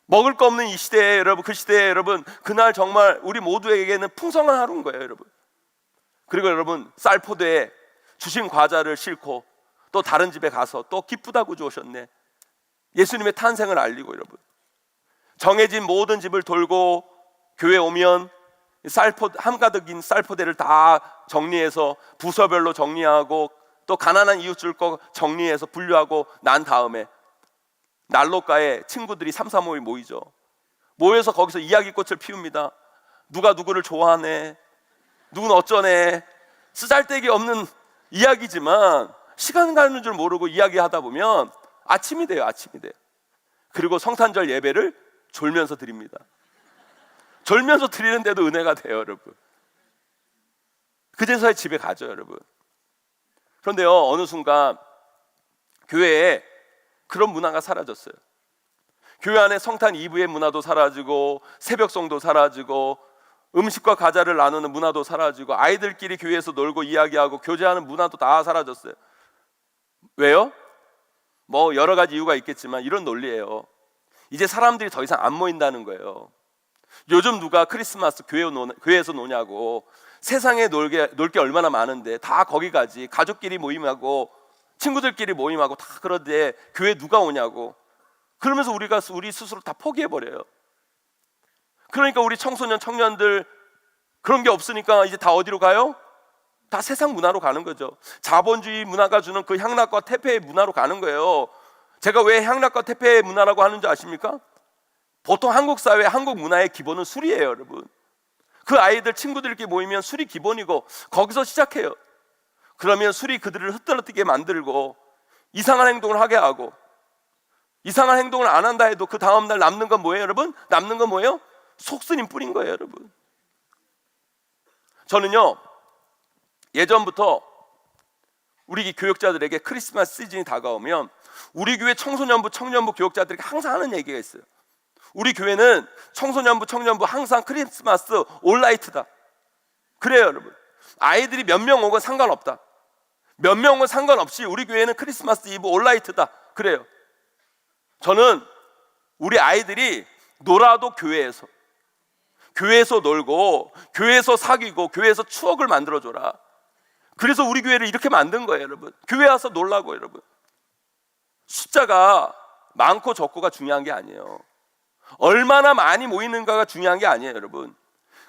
Speaker 5: 먹을 거 없는 이 시대에 여러분, 그 시대에 여러분, 그날 정말 우리 모두에게는 풍성한 하루인 거예요, 여러분. 그리고 여러분 쌀포대에 주신 과자를 싣고 또 다른 집에 가서 또 기쁘다 구주 오셨네, 예수님의 탄생을 알리고, 여러분 정해진 모든 집을 돌고 교회 오면 한가득인 쌀포대를 다 정리해서 부서별로 정리하고 또 가난한 이웃줄 거 정리해서 분류하고 난 다음에 난로가에 친구들이 335에 모이죠. 모여서 거기서 이야기꽃을 피웁니다. 누가 누구를 좋아하네, 누구는 어쩌네, 쓰잘데기 없는 이야기지만 시간 가는 줄 모르고 이야기하다 보면 아침이 돼요. 아침이 돼요. 그리고 성탄절 예배를 졸면서 드립니다. 졸면서 드리는데도 은혜가 돼요, 여러분. 그제서야 집에 가죠, 여러분. 그런데요, 어느 순간 교회에 그런 문화가 사라졌어요. 교회 안에 성탄 이브의 문화도 사라지고, 새벽송도 사라지고, 음식과 과자를 나누는 문화도 사라지고, 아이들끼리 교회에서 놀고 이야기하고 교제하는 문화도 다 사라졌어요. 왜요? 뭐 여러 가지 이유가 있겠지만 이런 논리예요. 이제 사람들이 더 이상 안 모인다는 거예요. 요즘 누가 크리스마스 교회에서 노냐고. 세상에 놀 게 얼마나 많은데 다 거기 가지. 가족끼리 모임하고 친구들끼리 모임하고 다 그런데 교회 누가 오냐고. 그러면서 우리 스스로 다 포기해버려요. 그러니까 우리 청소년 청년들 그런 게 없으니까 이제 다 어디로 가요? 다 세상 문화로 가는 거죠. 자본주의 문화가 주는 그 향락과 태폐의 문화로 가는 거예요. 제가 왜 향락과 태폐의 문화라고 하는지 아십니까? 보통 한국 사회, 한국 문화의 기본은 술이에요, 여러분. 그 아이들 친구들끼리 모이면 술이 기본이고 거기서 시작해요. 그러면 술이 그들을 흐트러뜨리게 만들고 이상한 행동을 하게 하고, 이상한 행동을 안 한다 해도 그 다음날 남는 건 뭐예요, 여러분? 남는 건 뭐예요? 속쓰림 뿌린 거예요, 여러분. 저는요, 예전부터 우리 교역자들에게 크리스마스 시즌이 다가오면 우리 교회 청소년부, 청년부 교역자들에게 항상 하는 얘기가 있어요. 우리 교회는 청소년부, 청년부 항상 크리스마스 올라이트다. 그래요, 여러분. 아이들이 몇 명 오건 상관없다. 몇 명 오건 상관없이 우리 교회는 크리스마스 이브 올라이트다. 그래요. 저는 우리 아이들이 놀아도 교회에서 놀고, 교회에서 사귀고, 교회에서 추억을 만들어줘라. 그래서 우리 교회를 이렇게 만든 거예요, 여러분. 교회 와서 놀라고, 여러분. 숫자가 많고 적고가 중요한 게 아니에요. 얼마나 많이 모이는가가 중요한 게 아니에요, 여러분.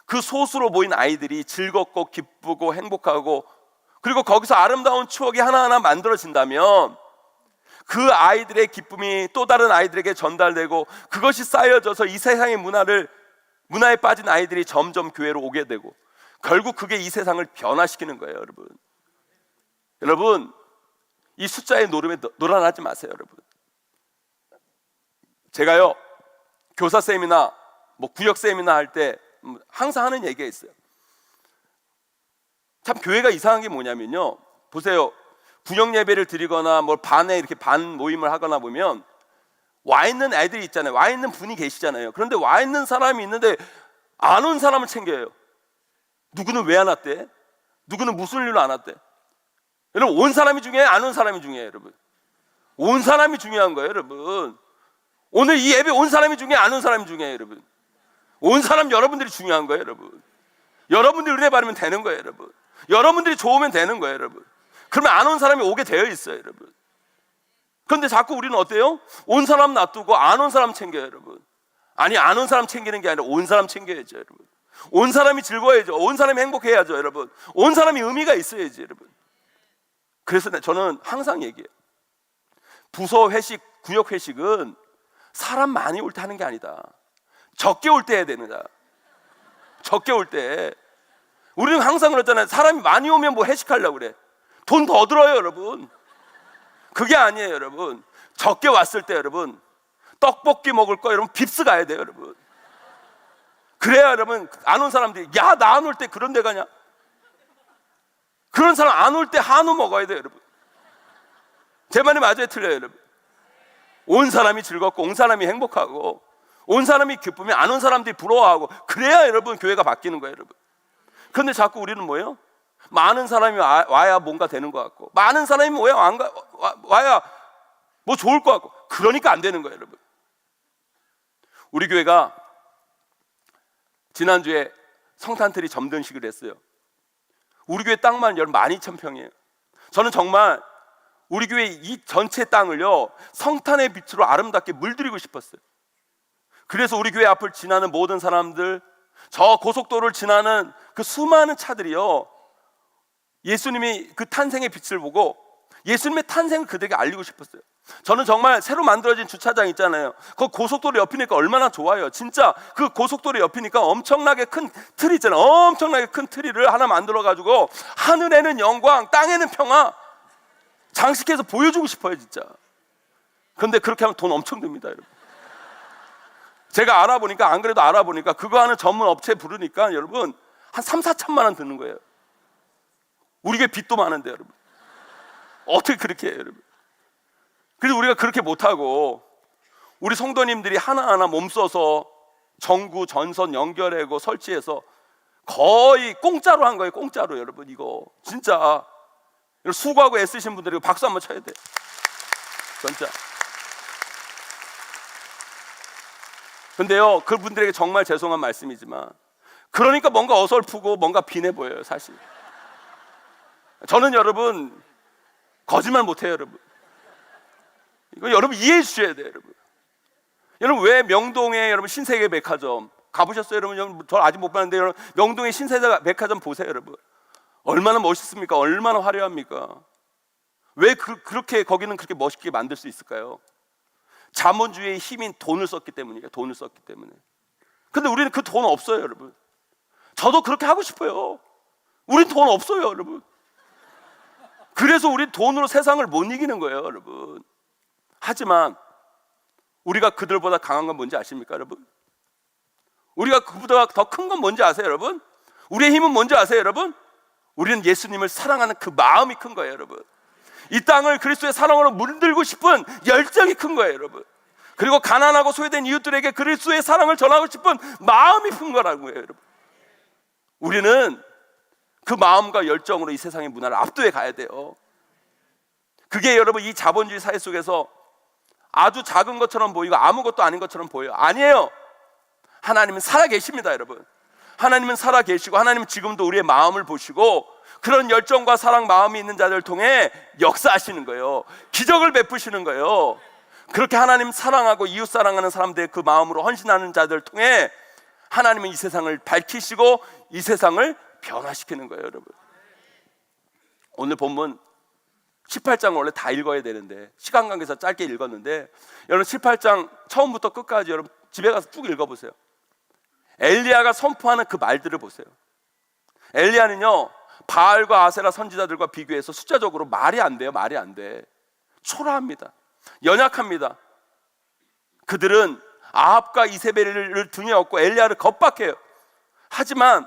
Speaker 5: 그 소수로 모인 아이들이 즐겁고 기쁘고 행복하고, 그리고 거기서 아름다운 추억이 하나하나 만들어진다면 그 아이들의 기쁨이 또 다른 아이들에게 전달되고, 그것이 쌓여져서 이 세상의 문화에 빠진 아이들이 점점 교회로 오게 되고, 결국 그게 이 세상을 변화시키는 거예요, 여러분. 여러분, 이 숫자의 노름에 놀아나지 마세요, 여러분. 제가요, 교사쌤이나 구역쌤이나 할 때 항상 하는 얘기가 있어요. 참 교회가 이상한 게 뭐냐면요, 보세요. 구역 예배를 드리거나 반에 이렇게 반 모임을 하거나 보면 와 있는 애들이 있잖아요. 와 있는 분이 계시잖아요. 그런데 와 있는 사람이 있는데 안 온 사람을 챙겨요. 누구는 왜 안 왔대? 누구는 무슨 일로 안 왔대? 여러분, 온 사람이 중요해요? 안 온 사람이 중요해요, 여러분? 온 사람이 중요한 거예요, 여러분. 오늘 이 예배 온 사람이 중요해요? 안 온 사람이 중요해요, 여러분? 온 사람 여러분들이 중요한 거예요, 여러분. 여러분들이 은혜 받으면 되는 거예요, 여러분. 여러분들이 좋으면 되는 거예요, 여러분. 그러면 안 온 사람이 오게 되어 있어요, 여러분. 그런데 자꾸 우리는 어때요? 온 사람 놔두고 안 온 사람 챙겨요, 여러분. 아니, 안 온 사람 챙기는 게 아니라 온 사람 챙겨야죠, 여러분. 온 사람이 즐거워야죠. 온 사람이 행복해야죠, 여러분. 온 사람이 의미가 있어야지, 여러분. 그래서 저는 항상 얘기해요. 부서 회식, 구역 회식은 사람 많이 올 때 하는 게 아니다. 적게 올 때 해야 되는다. 적게 올 때. 우리는 항상 그렇잖아요. 사람이 많이 오면 회식하려고 그래. 돈 더 들어요, 여러분. 그게 아니에요, 여러분. 적게 왔을 때, 여러분, 떡볶이 먹을 거 여러분 빕스 가야 돼요, 여러분. 그래야 여러분 안 온 사람들이, 야, 나 안 올 때 그런 데 가냐? 그런 사람 안 올 때 한우 먹어야 돼요, 여러분. 제 말이 맞아요, 틀려요, 여러분? 온 사람이 즐겁고 온 사람이 행복하고 온 사람이 기쁘면 안 온 사람들이 부러워하고, 그래야 여러분 교회가 바뀌는 거예요, 여러분. 그런데 자꾸 우리는 뭐예요? 많은 사람이 와야 뭔가 되는 것 같고, 많은 사람이 와야 뭐 좋을 것 같고, 그러니까 안 되는 거예요, 여러분. 우리 교회가 지난주에 성탄트리 점등식을 했어요. 우리 교회 땅만 12,000평이에요. 저는 정말 우리 교회 이 전체 땅을요 성탄의 빛으로 아름답게 물들이고 싶었어요. 그래서 우리 교회 앞을 지나는 모든 사람들, 저 고속도로를 지나는 그 수많은 차들이요, 예수님이 그 탄생의 빛을 보고 예수님의 탄생을 그들에게 알리고 싶었어요. 저는 정말 새로 만들어진 주차장 있잖아요. 그 고속도로 옆이니까 얼마나 좋아요. 진짜 그 고속도로 옆이니까 엄청나게 큰 틀 있잖아요. 엄청나게 큰 트리를 하나 만들어 가지고 하늘에는 영광, 땅에는 평화 장식해서 보여주고 싶어요, 진짜. 그런데 그렇게 하면 돈 엄청 듭니다, 여러분. 제가 알아보니까, 안 그래도 알아보니까 그거 하는 전문 업체 부르니까 여러분 한 3, 4천만 원 드는 거예요. 우리게 빚도 많은데 여러분. 어떻게 그렇게 해요, 여러분? 그래서 우리가 그렇게 못하고 우리 성도님들이 하나하나 몸써서 전구, 전선 연결하고 설치해서 거의 공짜로 한 거예요. 공짜로. 여러분 이거 진짜 수고하고 애쓰신 분들이 박수 한번 쳐야 돼요. 진짜. 근데요, 그분들에게 정말 죄송한 말씀이지만 그러니까 뭔가 어설프고 뭔가 빈해 보여요, 사실. 저는 여러분 거짓말 못해요, 여러분. 이거 여러분 이해해 주셔야 돼요, 여러분. 여러분 왜 명동에 여러분 신세계 백화점 가보셨어요, 여러분? 저 아직 못 봤는데 여러분 명동의 신세계 백화점 보세요, 여러분. 얼마나 멋있습니까? 얼마나 화려합니까? 왜 그렇게 거기는 그렇게 멋있게 만들 수 있을까요? 자본주의의 힘인 돈을 썼기 때문이에요. 돈을 썼기 때문에. 근데 우리는 그 돈 없어요, 여러분. 저도 그렇게 하고 싶어요. 우린 돈 없어요, 여러분. 그래서 우리 돈으로 세상을 못 이기는 거예요, 여러분. 하지만 우리가 그들보다 강한 건 뭔지 아십니까, 여러분? 우리가 그보다 더 큰 건 뭔지 아세요, 여러분? 우리의 힘은 뭔지 아세요, 여러분? 우리는 예수님을 사랑하는 그 마음이 큰 거예요, 여러분. 이 땅을 그리스도의 사랑으로 물들고 싶은 열정이 큰 거예요, 여러분. 그리고 가난하고 소외된 이웃들에게 그리스도의 사랑을 전하고 싶은 마음이 큰 거라고요, 여러분. 우리는 그 마음과 열정으로 이 세상의 문화를 압도해 가야 돼요. 그게 여러분 이 자본주의 사회 속에서 아주 작은 것처럼 보이고 아무것도 아닌 것처럼 보여요. 아니에요. 하나님은 살아계십니다, 여러분. 하나님은 살아계시고 하나님은 지금도 우리의 마음을 보시고 그런 열정과 사랑 마음이 있는 자들을 통해 역사하시는 거예요. 기적을 베푸시는 거예요. 그렇게 하나님 사랑하고 이웃 사랑하는 사람들의 그 마음으로 헌신하는 자들을 통해 하나님은 이 세상을 밝히시고 이 세상을 변화시키는 거예요, 여러분. 오늘 본문 18장 원래 다 읽어야 되는데 시간 관계에서 짧게 읽었는데 여러분 18장 처음부터 끝까지 여러분 집에 가서 쭉 읽어보세요. 엘리야가 선포하는 그 말들을 보세요. 엘리야는요 바알과 아세라 선지자들과 비교해서 숫자적으로 말이 안 돼요. 말이 안 돼. 초라합니다. 연약합니다. 그들은 아합과 이세벨을 등에 업고 엘리야를 겁박해요. 하지만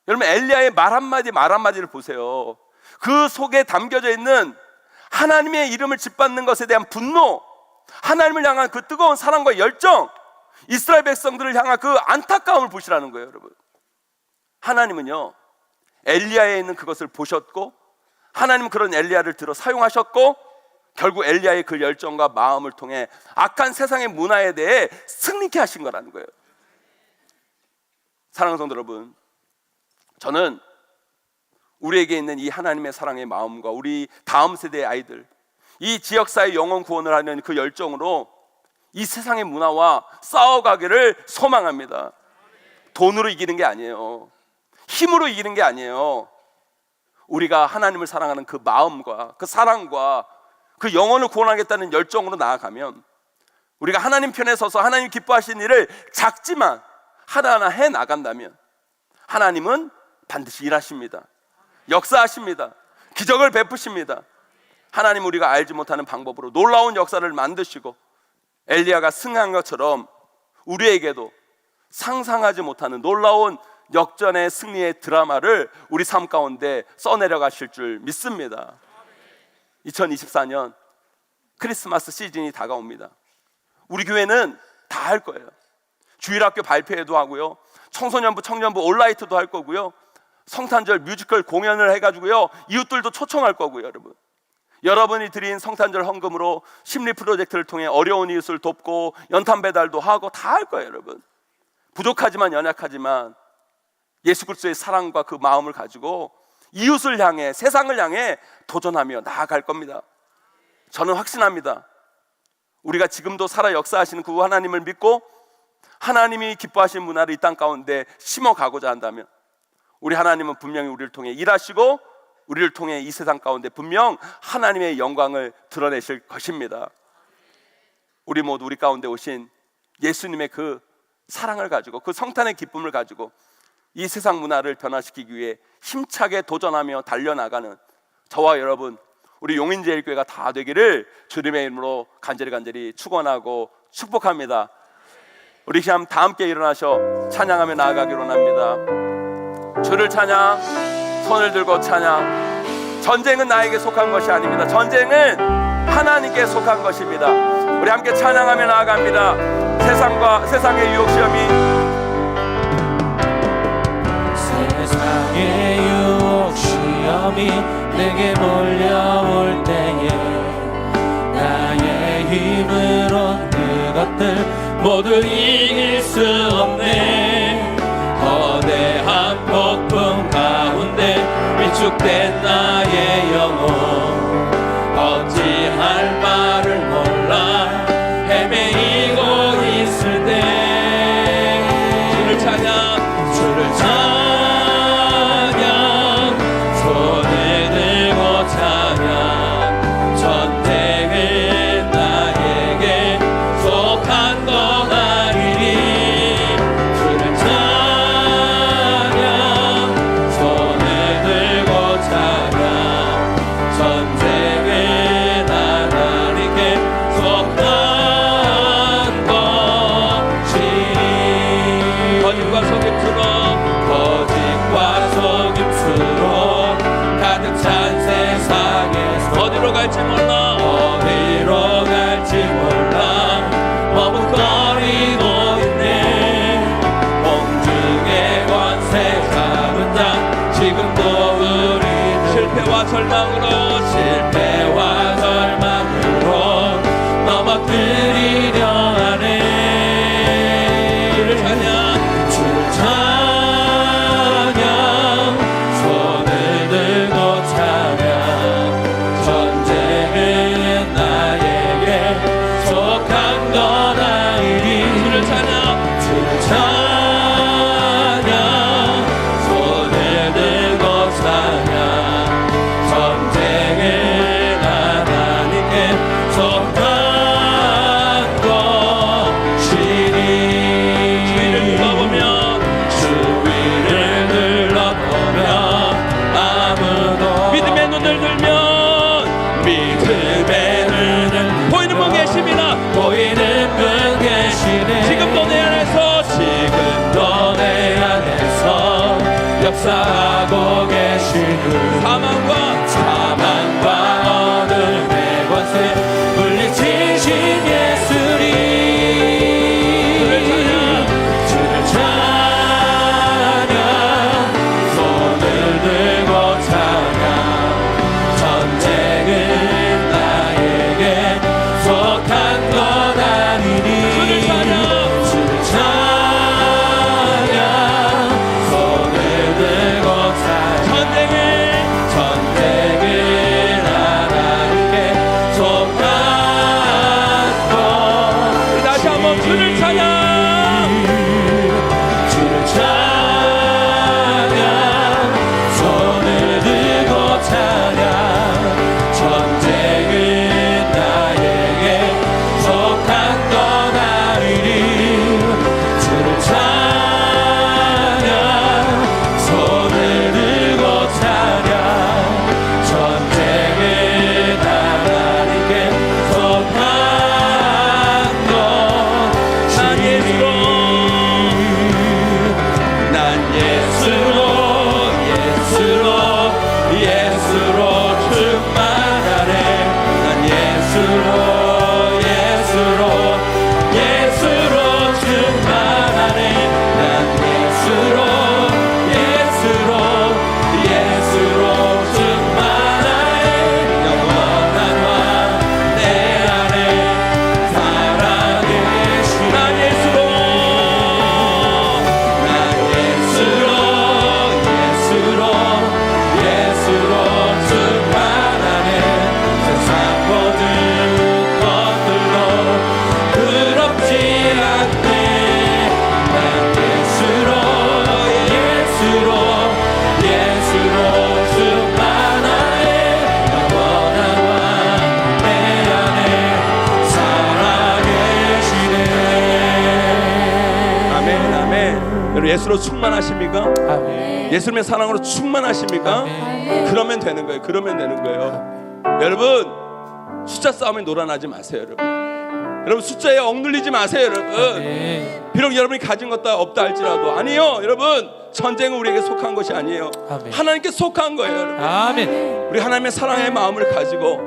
Speaker 5: 여러분 엘리야의 말 한마디를 보세요. 그 속에 담겨져 있는 하나님의 이름을 짓밟는 것에 대한 분노, 하나님을 향한 그 뜨거운 사랑과 열정, 이스라엘 백성들을 향한 그 안타까움을 보시라는 거예요, 여러분. 하나님은요 엘리야에 있는 그것을 보셨고 하나님은 그런 엘리야를 들어 사용하셨고 결국 엘리야의 그 열정과 마음을 통해 악한 세상의 문화에 대해 승리케 하신 거라는 거예요. 사랑하는 성도 여러분, 저는 우리에게 있는 이 하나님의 사랑의 마음과 우리 다음 세대의 아이들, 이 지역사회 영혼 구원을 하는 그 열정으로 이 세상의 문화와 싸워가기를 소망합니다. 돈으로 이기는 게 아니에요. 힘으로 이기는 게 아니에요. 우리가 하나님을 사랑하는 그 마음과 그 사랑과 그 영혼을 구원하겠다는 열정으로 나아가면 우리가 하나님 편에 서서 하나님 기뻐하시는 일을 작지만 하나하나 해 나간다면 하나님은 반드시 일하십니다. 역사하십니다. 기적을 베푸십니다. 하나님 우리가 알지 못하는 방법으로 놀라운 역사를 만드시고 엘리야가 승한 것처럼 우리에게도 상상하지 못하는 놀라운 역전의 승리의 드라마를 우리 삶 가운데 써내려 가실 줄 믿습니다. 2024년 크리스마스 시즌이 다가옵니다. 우리 교회는 다 할 거예요. 주일학교 발표회도 하고요, 청소년부 청년부 온라이트도 할 거고요, 성탄절 뮤지컬 공연을 해가지고요 이웃들도 초청할 거고요. 여러분이 드린 성탄절 헌금으로 심리 프로젝트를 통해 어려운 이웃을 돕고 연탄 배달도 하고 다 할 거예요. 여러분 부족하지만 연약하지만 예수 그리스도의 사랑과 그 마음을 가지고 이웃을 향해 세상을 향해 도전하며 나아갈 겁니다. 저는 확신합니다. 우리가 지금도 살아 역사하시는 그 하나님을 믿고 하나님이 기뻐하시는 문화를 이 땅 가운데 심어가고자 한다면 우리 하나님은 분명히 우리를 통해 일하시고 우리를 통해 이 세상 가운데 분명 하나님의 영광을 드러내실 것입니다. 우리 모두 우리 가운데 오신 예수님의 그 사랑을 가지고 그 성탄의 기쁨을 가지고 이 세상 문화를 변화시키기 위해 힘차게 도전하며 달려나가는 저와 여러분 우리 용인제일교회가 다 되기를 주님의 이름으로 간절히 축원하고 축복합니다. 우리 시험 다 함께 일어나셔 찬양하며 나아가기로 합니다. 주를 찬양, 손을 들고 찬양. 전쟁은 나에게 속한 것이 아닙니다. 전쟁은 하나님께 속한 것입니다. 우리 함께 찬양하며 나아갑니다. 세상의 유혹 시험이
Speaker 1: 세상의 유혹 시험이 내게 몰려올 때에 나의 힘으론 그것들 모두 이길 수 없네. 거대한 폭풍 가운데 위축된 나의 영혼 어찌할 바를 몰라 헤매이고 있을 때 주를 찬양, 주를 찬양, 손을 들고 찬양. 전쟁은 나에게 속한 것 아니니 주를 찬양, 손을 들고 찬양. 전쟁은 하나님께 속한 것이니 거짓과 속임수로 가득 찬 세상에서 어디로 갈지 몰라 머뭇거리고 있네. 공중의 권세 잡은 자 지금도 우리는 실패와 절망으로 넘어뜨리려 하네. 주를 찬양, 주를 찬양, 손을 들고 찬양. 전쟁은 나에게 속한 것 아니니 주를 찬양, 주를 찬양, 손을 들고 찬양. 전쟁은 하나님께 속한 주위를 둘러보면 아무도 믿음의 눈을 들면 보이는 분 계십니다. 보이는 분 계시네. 지금도 내 안에서 역사하고 계시는 사망과 어둠의 권세 물리치신 예수님. 주를 찬양, 손을 들고 찬양. 전쟁은 나에게 속한 것 아니니 주를 찬양, 손을 들고
Speaker 5: 예수로 충만하십니까?
Speaker 1: 아멘.
Speaker 5: 예수님의 사랑으로 충만하십니까?
Speaker 1: 아멘.
Speaker 5: 그러면 되는 거예요. 그러면 되는 거예요. 여러분, 숫자 싸움에 놀아나지 마세요. 여러분 숫자에 억눌리지 마세요. 여러분,
Speaker 1: 아멘.
Speaker 5: 비록 여러분이 가진 것도 없다 할지라도, 아니요, 여러분, 전쟁은 우리에게 속한 것이 아니에요.
Speaker 1: 아멘.
Speaker 5: 하나님께 속한 거예요. 여러분,
Speaker 1: 아멘.
Speaker 5: 우리 하나님의 사랑의 마음을 가지고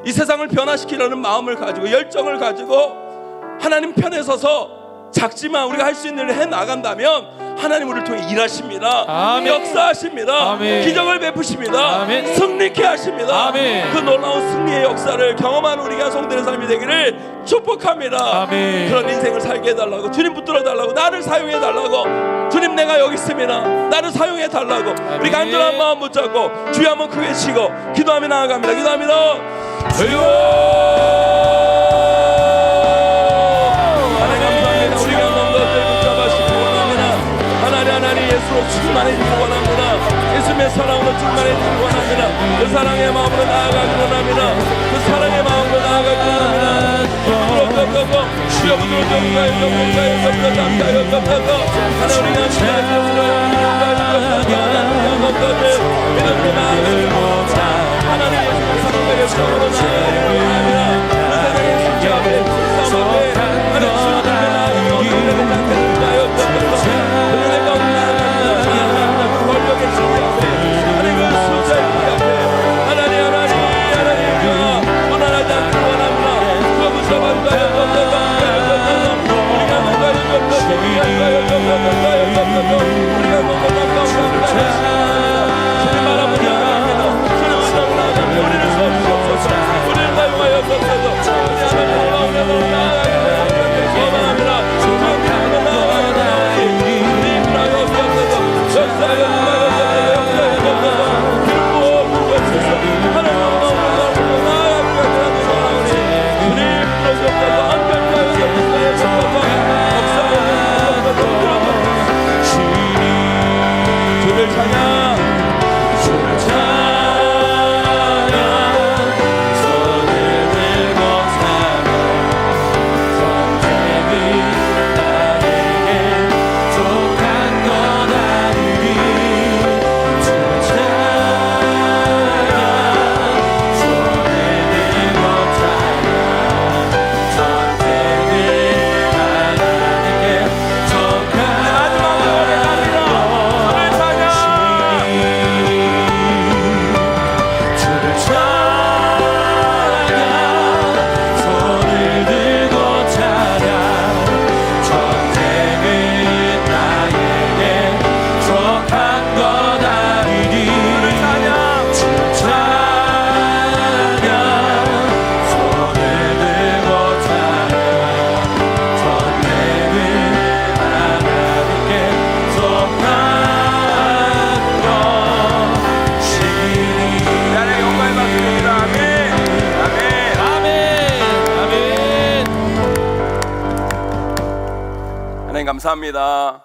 Speaker 5: 이 세상을 변화시키려는 마음을 가지고 열정을 가지고 하나님 편에 서서 작지만 우리가 할 수 있는 일을 해 나간다면 하나님 우리를 통해 일하십니다.
Speaker 1: 아멘.
Speaker 5: 역사하십니다.
Speaker 1: 아멘.
Speaker 5: 기적을 베푸십니다.
Speaker 1: 아멘.
Speaker 5: 승리케 하십니다.
Speaker 1: 아멘.
Speaker 5: 그 놀라운 승리의 역사를 경험하는 우리가 성도의 삶이 되기를 축복합니다.
Speaker 1: 아멘.
Speaker 5: 그런 인생을 살게 해달라고, 주님 붙들어 달라고, 나를 사용해 달라고, 주님 내가 여기 있습니다, 나를 사용해 달라고 우리 간절한 마음 붙잡고 주여 한번 크게 치고 기도하며 나아갑니다. 기도합니다. 주여, 하나님 감사합니다. 우리가 nom들을 붙잡아주시고 원합니다. 하나님 예수로 충만해지기 원합니다. 예수님의 사랑으로 충만해지기 원합니다. 그 사랑의 마음으로 나아가기 원합니다. 그 사랑의 마음으로 나아가기 원합니다. 주여 부드러워져요. 하나님 우리가 하나님 예수님의 사랑과 역사로 나아가기 원합니다. 그 세상의 숙제 앞에 싸움 앞에 하나님 주님의 나아가기 원합니다. 감사합니다.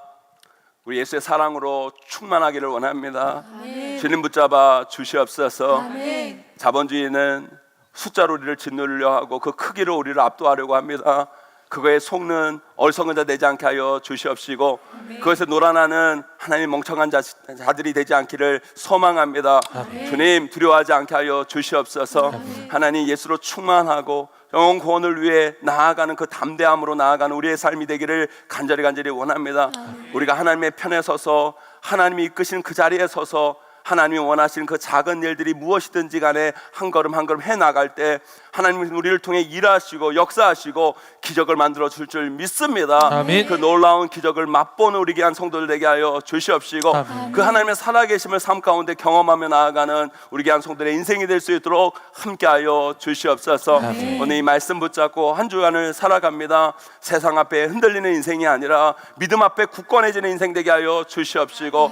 Speaker 5: 우리 예수의 사랑으로 충만하기를 원합니다. 아멘. 주님 붙잡아 주시옵소서. 아멘. 자본주의는 숫자로 우리를 짓누르려 하고 그 크기로 우리를 압도하려고 합니다. 그거에 속는 어리석은 자 되지 않게 하여 주시옵시고, 아멘. 그것에 놀아나는 하나님 멍청한 자들이 되지 않기를 소망합니다. 아멘. 주님 두려워하지 않게 하여 주시옵소서. 아멘. 하나님 예수로 충만하고 영혼 구원을 위해 나아가는 그 담대함으로 나아가는 우리의 삶이 되기를 간절히 원합니다. 아멘. 우리가 하나님의 편에 서서 하나님이 이끄시는 그 자리에 서서 하나님이 원하시는 그 작은 일들이 무엇이든지 간에 한 걸음 한 걸음 해나갈 때 하나님이 우리를 통해 일하시고 역사하시고 기적을 만들어 줄 줄 믿습니다. 아멘. 그 놀라운 기적을 맛보는 우리 귀한 성도들 되게 하여 주시옵시고, 아멘. 그 하나님의 살아계심을 삶 가운데 경험하며 나아가는 우리 귀한 성도들의 인생이 될 수 있도록 함께하여 주시옵소서. 아멘. 오늘 이 말씀 붙잡고 한 주간을 살아갑니다. 세상 앞에 흔들리는 인생이 아니라 믿음 앞에 굳건해지는 인생 되게 하여 주시옵시고,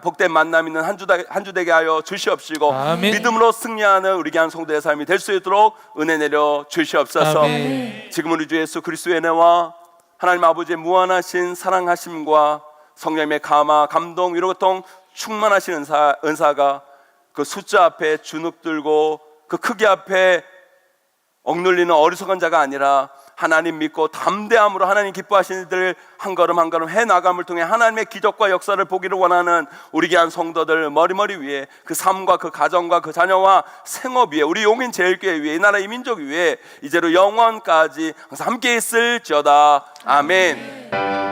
Speaker 5: 복된 만남 있는 한 주 되게 하여 주시옵시고, 아멘. 믿음으로 승리하는 우리 귀한 성도의 삶이 될 수 있도록 은혜 내려 주시옵소서. 아멘. 지금 우리 주 예수 그리스도의 은혜와 하나님 아버지의 무한하신 사랑하심과 성령님의 감화, 감동, 위로, 고통 충만하신 은사가 그 숫자 앞에 주눅들고 그 크기 앞에 억눌리는 어리석은 자가 아니라 하나님 믿고 담대함으로 하나님 기뻐하시는 일들 한 걸음 한 걸음 해 나감을 통해 하나님의 기적과 역사를 보기를 원하는 우리 귀한 성도들 머리머리 위에 그 삶과 그 가정과 그 자녀와 생업 위에 우리 용인 제일교회 위에 이 나라 이 민족 위에 이제로 영원까지 항상 함께 있을지어다. 아멘.